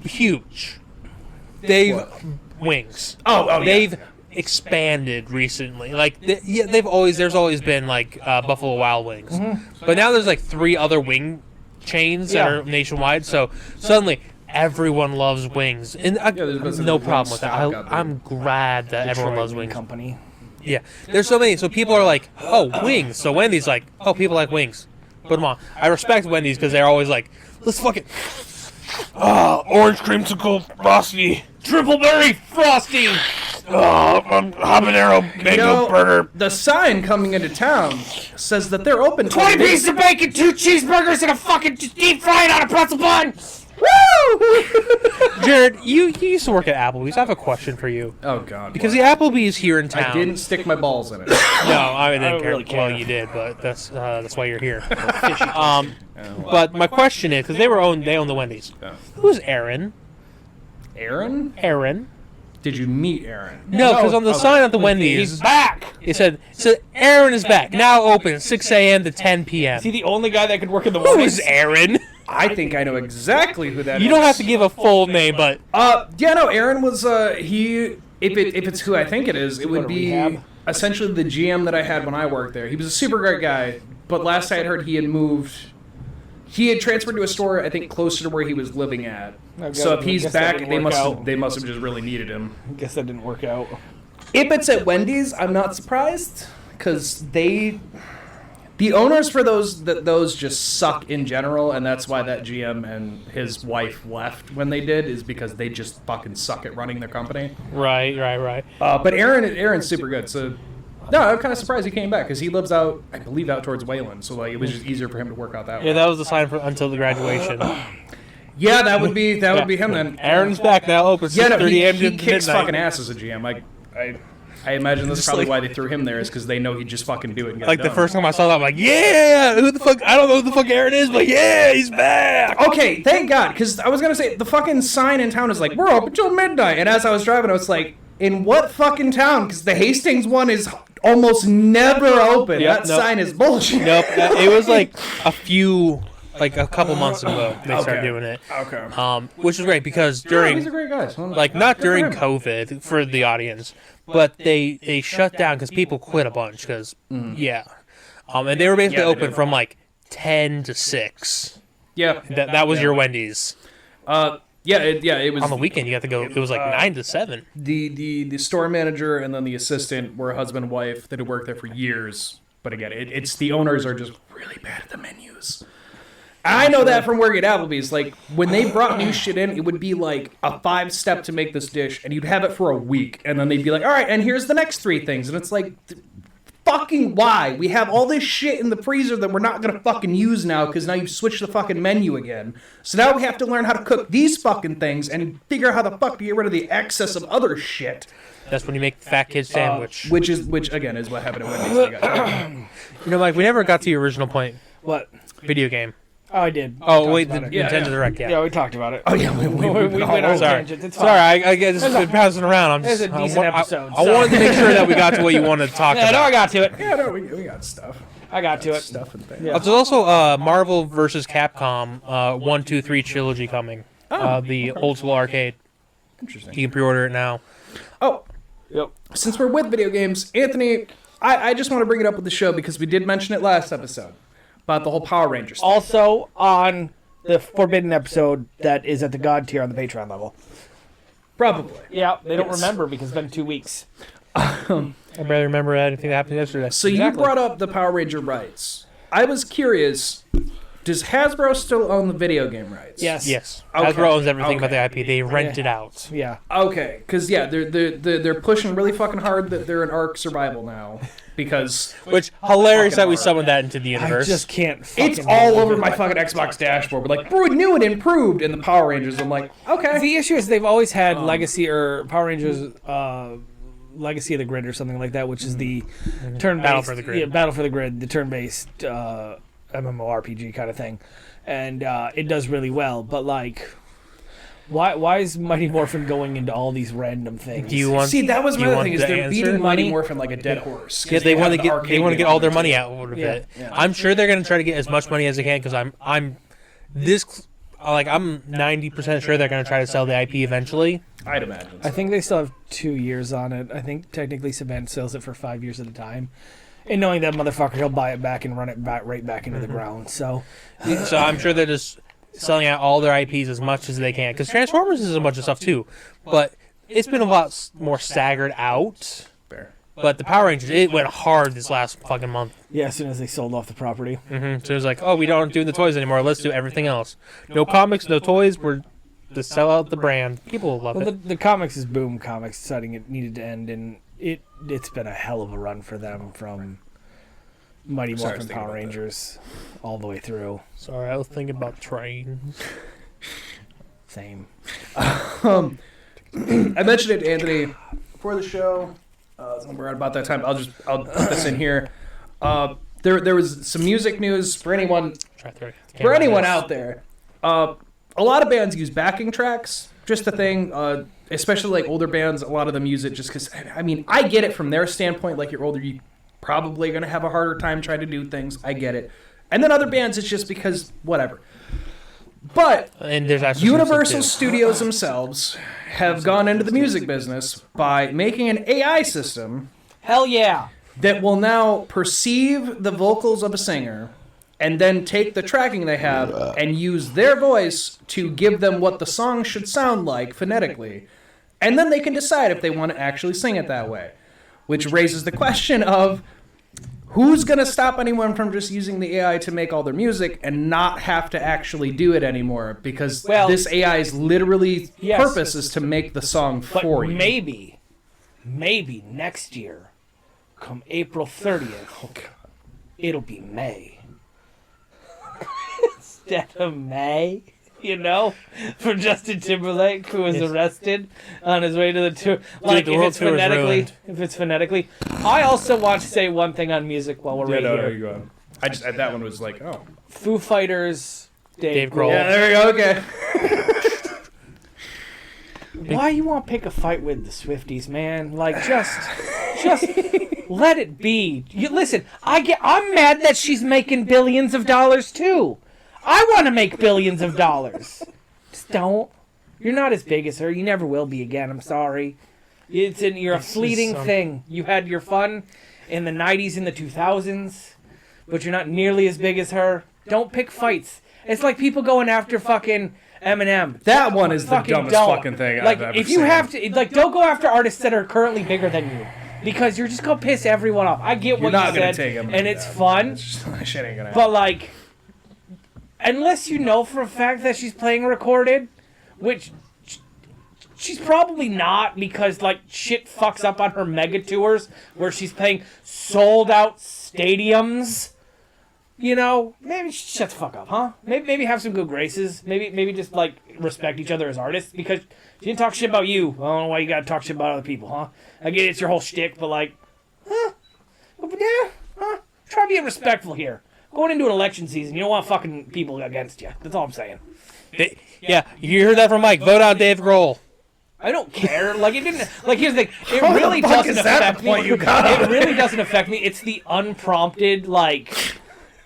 Huge. Wings. They've expanded recently. Like there's always been like Buffalo Wild Wings, but now there's like 3 other wing chains that are nationwide. So suddenly everyone loves wings, and there's no one problem with that. stock out there. I'm glad that everyone loves wings. Company. Yeah, there's so many. So people are like, oh, wings. So Wendy's like, oh, people like wings. Put them on. I respect Wendy's because they're always like, let's fucking, orange creamsicle frosty, Triple berry frosty. habanero mango burger. The sign coming into town says that they're open 20 days. pieces of bacon, 2 cheeseburgers, and a fucking deep fried on a pretzel bun. Woo! Jared, you used to work at Applebee's. I have a question for you. Oh god. Because the Applebee's here in town. I didn't stick my balls in it. No, I didn't don't care. really care. Well, you did, but that's why you're here. But my question is, because they own the Wendy's. Yeah. Who's Aaron? Aaron? Aaron? Did you meet Aaron? No, because on the sign at the He's Wendy's, back. it said Aaron is back. Now open 6 a.m. to 10 p.m. Is he the only guy that could work in the Who Wendy's? is Aaron? I think I know exactly who that is. You don't have to give a full name, but Yeah, no, Aaron was he. If it's who I think it is, it would be rehab? essentially the GM that I had when I worked there. He was a super great guy, but last I had heard he had moved. He had transferred to a store I think closer to where he was living at. So if he's guess that back, didn't work out. they must have just really needed him. I guess that didn't work out. If it's at Wendy's, I'm not surprised because the owners for those just suck in general, and that's why that GM and his wife left when they did, is because they just fucking suck at running their company. Right. But Aaron's super good, so no, I'm kind of surprised he came back because he lives out, I believe, out towards Wayland, so like it was just easier for him to work out that way. Yeah, that was the sign until the graduation. Yeah, that would be him then. Aaron's back now. Open 6:30 a.m. He kicks fucking ass as a GM. I imagine that's probably why they threw him there, is because they know he'd just fucking do it and get Like it done. the first time I saw that, I'm like, yeah, who the fuck? I don't know who the fuck Aaron is, but yeah, he's back. Okay, thank God, because I was gonna say the fucking sign in town is like, we're open till midnight, and as I was driving, I was like, in what fucking town? Because the Hastings one is almost never open. Yep, That sign is bullshit. Nope, it was like a couple months ago they started doing it. Okay. Which is great because during these are great guys. like not during COVID for the audience, but they shut down because people quit a bunch because and they were basically open from like 10 to 6. Yeah. That was your Wendy's. It was On the weekend you got to go. It was like 9 to 7. the store manager and then the assistant were a husband and wife that had worked there for years. But again, it's the owners are just really bad at the menus. I know that from working at Applebee's. Like, when they brought new shit in, it would be like a 5-step to make this dish, and you'd have it for a week, and then they'd be like, all right, and here's the next 3 things. And it's like, fucking why? We have all this shit in the freezer that we're not going to fucking use now, because now you've switched the fucking menu again. So now we have to learn how to cook these fucking things and figure out how the fuck to get rid of the excess of other shit. That's when you make the fat kid sandwich. Which again, is what happened at Wendy's. Mike, we never got to your original point. What? Video game. Oh, I did. Oh, wait, the Yeah, Nintendo Direct, Yeah, we talked about it. Oh, yeah, we went on Sorry, tangents. It's fine. sorry. I guess it's been passing around. It was a decent episode. I wanted to make sure that we got to what you wanted to talk Yeah, no, I about. got to it. Yeah, no, we got stuff. I got to it. Stuff and things. Yeah. There's also Marvel vs. Capcom 1, 2, 3 trilogy coming. The old school arcade. Interesting. You can pre-order it now. Oh, Yep. since we're with video games, Anthony, I just want to bring it up with the show because we did mention it last episode about the whole Power Rangers thing. Also on the Forbidden episode that is at the God tier on the Patreon level. Probably. Yeah, they don't Yes. remember because it's been 2 weeks. I barely remember anything that happened yesterday. So you brought up the Power Ranger rights. I was curious, does Hasbro still own the video game rights? Yes. Yes. Okay. Hasbro owns everything about Okay. the IP. They rent it out. Yeah. Okay, because they're pushing really fucking hard that they're in Ark Survival now because Which, hilarious Fucking that we hard. summoned that into the I universe. just can't fucking it's all believe over it. my fucking Xbox dashboard. We're like, new and improved in the Power Rangers. I'm like, okay. The issue is they've always had Legacy or Power Rangers Legacy of the Grid or something like that, which is the turn-based Battle for the Grid. Yeah, Battle for the Grid, the turn-based MMORPG kind of thing, and it does really well. But like, why is Mighty Morphin going into all these random things? Do you want? See, that was do my you other want thing is the they're answer? beating Mighty Morphin like a dead horse. 'cause Yeah, they want to have the get arcade all game their on there, money too. out of Yeah. it. Yeah. I'm sure they're going to try to get as much money as they can because I'm 90% sure they're going to try to sell the IP eventually. I'd imagine. I think they still have 2 years on it. I think technically Savant sells it for 5 years at a time. And knowing that motherfucker, he'll buy it back and run it back right back into the ground. So So I'm sure they're just selling out all their IPs as much as they can because Transformers is a bunch of stuff too, but it's been a lot more staggered out. Fair. But the Power Rangers, it went hard this last fucking month. yeah, as soon as they sold off the property. So it was like, oh, we don't do the toys anymore. Let's do everything else. No comics, no toys. We're to sell out the brand. People will love Well, it. the comics is Boom Comics deciding it needed to end, and it's been a hell of a run for them from Mighty Sorry, I was Morphin thinking Power about that. Rangers all the way through. Sorry, I was thinking about trains. Same. I mentioned it to Anthony before the show. Somewhere about that time. I'll put this in here. There was some music news for anyone out there. A lot of bands use backing tracks. Just a thing. Especially like older bands, a lot of them use it just because. I mean, I get it from their standpoint. Like you're older, you probably going to have a harder time trying to do things. I get it. And then other bands, it's just because whatever. But And there's actually Universal Studios themselves have gone into the music business by making an AI system Hell yeah! that will now perceive the vocals of a singer and then take the tracking they have and use their voice to give them what the song should sound like phonetically. And then they can decide if they want to actually sing it that way. Which raises the question of, who's going to stop anyone from just using the AI to make all their music and not have to actually do it anymore? Because this AI's literally purpose is to make the song for you. Maybe next year, come April 30th, it'll be May. Instead of May. You know, for Justin Timberlake, who was arrested on his way to the tour. Like, Dude, if it's phonetically. I also want to say one thing on music while we're right here. No, you go. I just that one was like, oh. Foo Fighters, Dave Grohl. Yeah, there we go. Okay. Why you want to pick a fight with the Swifties, man? Like, just let it be. Listen, I'm mad that she's making billions of dollars too. I want to make billions of dollars. Just don't. You're not as big as her. You never will be again. I'm sorry. You're a fleeting thing. You had your fun in the 90s and the 2000s, but you're not nearly as big as her. Don't pick fights. It's like people going after fucking Eminem. That one is the dumbest fucking thing like, I've ever if you seen. have to, like, don't go after artists that are currently bigger than you. Because you're just going to piss everyone off. I get what you said, and it's fun. Shit ain't gonna happen. But, like, unless you know for a fact that she's playing recorded, which she's probably not, because, like, shit fucks up on her mega tours where she's playing sold out stadiums. You know, maybe shut the fuck up, huh? Maybe have some good graces. Maybe just, like, respect each other as artists, because she didn't talk shit about you. I don't know why you gotta talk shit about other people, huh? I get it's your whole shtick, but, like, try being respectful here. Going into an election season, you don't want fucking people against you. That's all I'm saying. Yeah, you heard that from Mike. Vote out Dave Grohl. I don't care. Like, it didn't. Like, here's the thing. It really doesn't affect me. It really doesn't affect me. It's the unprompted, like,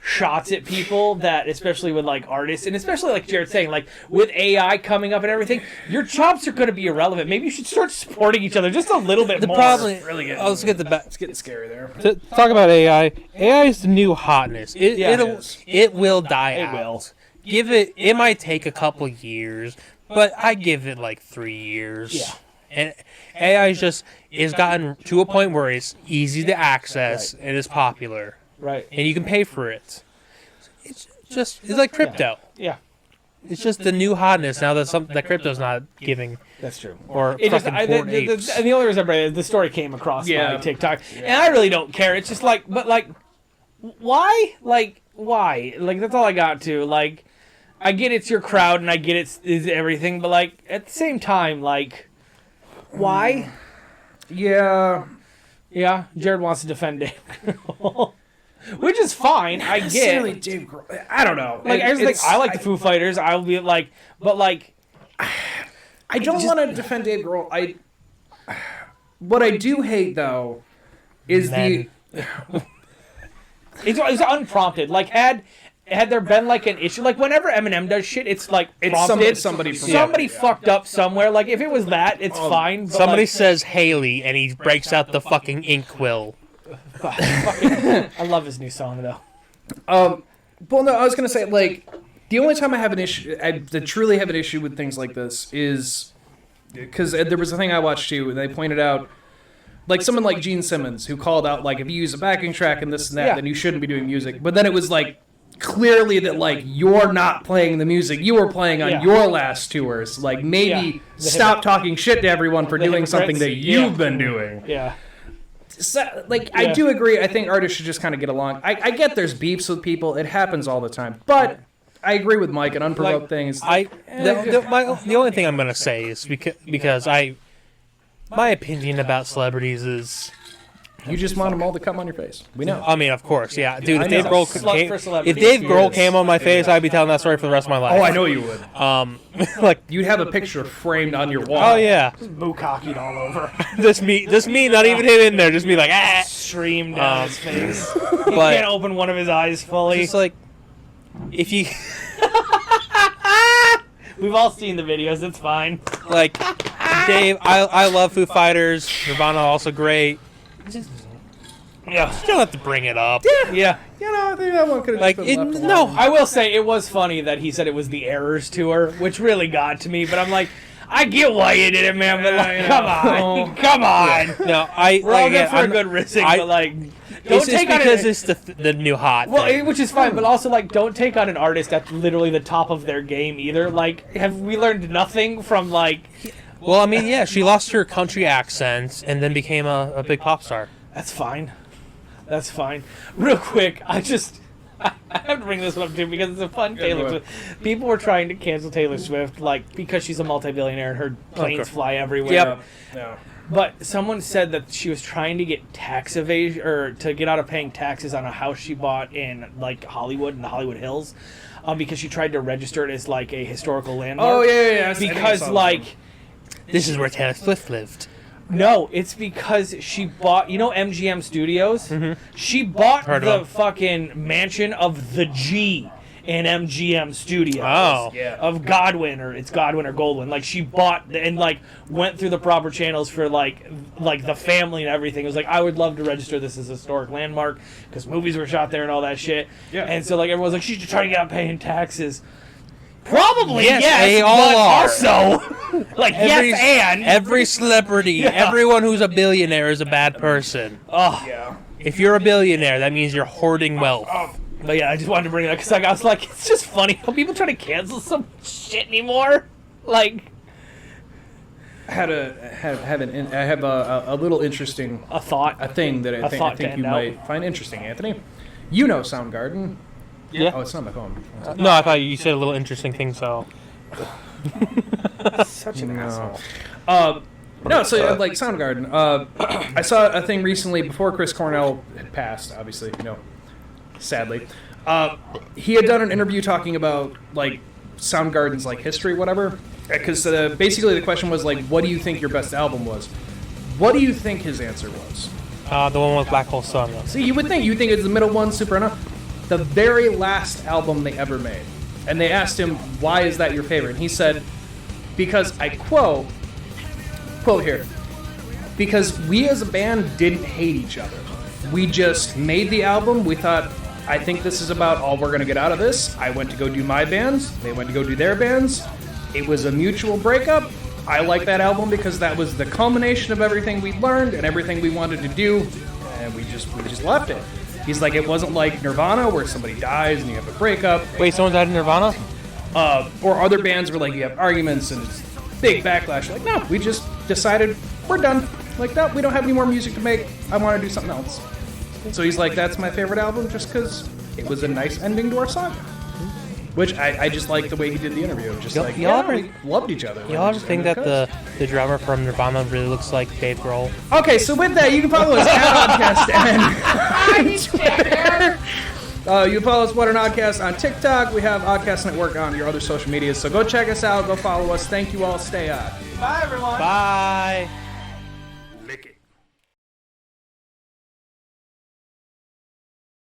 shots at people that, especially with, like, artists, and especially, like Jared's saying, like, with AI coming up and everything, your chops are going to be irrelevant. Maybe you should start supporting each other just a little bit more. Let's get It's getting scary there. to talk about AI. AI is the new hotness. It will die out. It will. Give it. It might take a couple years, but I give it like 3 years. Yeah. And AI is gotten to a point where it's easy to access and is popular. Right. And you can pay for it. It's like crypto. Yeah. It's just the new hotness now that crypto's not giving. That's true. Or It just, fucking bored apes. and the only reason I bring it, the story came across my TikTok, and I really don't care. It's just like, but like, why? Like, why? Like, that's all I got to. Like, I get it's your crowd, and I get it's everything, but like at the same time, like, why? Yeah. Yeah. Jared wants to defend Dave Grohl. Which is fine, I get. Dave Grohl. I don't know. Like, I like the Foo Fighters. I'll be like, but like, I don't want to defend Dave Grohl. What I do hate though is it's unprompted. Like, had there been like an issue, like whenever Eminem does shit, it's like prompted. Somebody fucked up somewhere. Like, if it was that, it's fine. But Somebody like, says Haley, and he breaks out the fucking inkwell. I love his new song though. Well, no, I was gonna say, like, the only time I have an issue, I truly have an issue with things like this is because there was a thing I watched too, and they pointed out, like, someone like Gene Simmons who called out, like, if you use a backing track and this and that, then you shouldn't be doing music. But then it was like clearly that, like, you're not playing the music you were playing on your last tours. Like, maybe stop talking shit to everyone for doing something that you've been doing. Yeah. So, like, I do agree. I think artists should just kind of get along. I get there's beefs with people. It happens all the time. But I agree with Mike. An unprovoked thing is... The only thing I'm going to say is because my opinion about celebrities is... You just want them all to come on your face. We know. I mean, of course, yeah. Dude, if Dave Slut Grohl came on my face, I'd be telling that story for the rest of my life. Oh, I know you would. Like, you'd have a picture framed on your wall. oh, yeah. Bukkake all over. Just me, not even him in there. Just me like, ah. Stream down his face. He But can't open one of his eyes fully. just like, if you... We've all seen the videos. It's fine. Like, Dave, I love Foo Fighters. Nirvana also great. You don't have to bring it up. Yeah. You know, I think that one could have Like, just been left no. I will say it was funny that he said it was the Errors tour, which really got to me. But I'm like, I get why you did it, man, but like, come on. No, we're all good for a good rizzing, but like, don't take on because it's the new hot. Well, which is fine, but also like, don't take on an artist that's literally the top of their game either. Like, have we learned nothing from like? Well, I mean, yeah, she lost her country accent and then became a big pop star. That's fine. That's fine. Real quick, I have to bring this one up too because it's a fun Taylor Swift. People were trying to cancel Taylor Swift like because she's a multi-billionaire and her planes fly everywhere. Yep. No. But someone said that she was trying to get tax evasion or to get out of paying taxes on a house she bought in like Hollywood in the Hollywood Hills, because she tried to register it as like a historical landmark. Oh yeah. Because like this is where Taylor Swift lived. No, it's because she bought, MGM Studios? Mm-hmm. She bought the fucking mansion of the G in MGM Studios. Oh. Yeah. Of Godwin, or it's Godwin or Goldwyn. Like, she bought and, like, went through the proper channels for, like the family and everything. It was like, I would love to register this as a historic landmark because movies were shot there and all that shit. Yeah. And so, like, everyone's like, she's just trying to get out paying taxes. Probably, yes, they all but are. Also, like, every celebrity, everyone who's a billionaire is a bad person. Oh, yeah. If you're a billionaire, that means you're hoarding wealth. But yeah, I just wanted to bring it up because I was like, it's just funny how people try to cancel some shit anymore. Like, I have a little interesting a thing that I think you might find interesting, Anthony. You know Soundgarden. Yeah. Oh, it's not my phone. No, I thought you said a little interesting thing, so. Such an asshole. No, so like Soundgarden. I saw a thing recently before Chris Cornell had passed, obviously, sadly. He had done an interview talking about like Soundgarden's like history, whatever. Because basically the question was like, what do you think your best album was? What do you think his answer was? The one with Black Hole Sun. See, you think it's the middle one, Supernova. The very last album they ever made. And they asked him, why is that your favorite? And he said, because, I quote here, because we as a band didn't hate each other. We just made the album. We thought, I think this is about all we're going to get out of this. I went to go do my bands. They went to go do their bands. It was a mutual breakup. I like that album because that was the culmination of everything we learned and everything we wanted to do. And we just left it. He's like, it wasn't like Nirvana where somebody dies and you have a breakup. Wait, someone died in Nirvana? Or other bands where like you have arguments and it's big backlash. Like, no, we just decided we're done. Like, no, we don't have any more music to make. I want to do something else. So he's like, that's my favorite album just because it was a nice ending to our saga. Which I just like the way he did the interview. Just like, we loved each other. Y'all ever think that the drummer from Nirvana really looks like Dave Grohl? Okay, so with that, you can follow us at Oddcast and Twitter. You can follow us, What an Oddcast, on TikTok. We have Oddcast Network on your other social medias. So go check us out. Go follow us. Thank you all. Stay odd. Bye, everyone. Bye.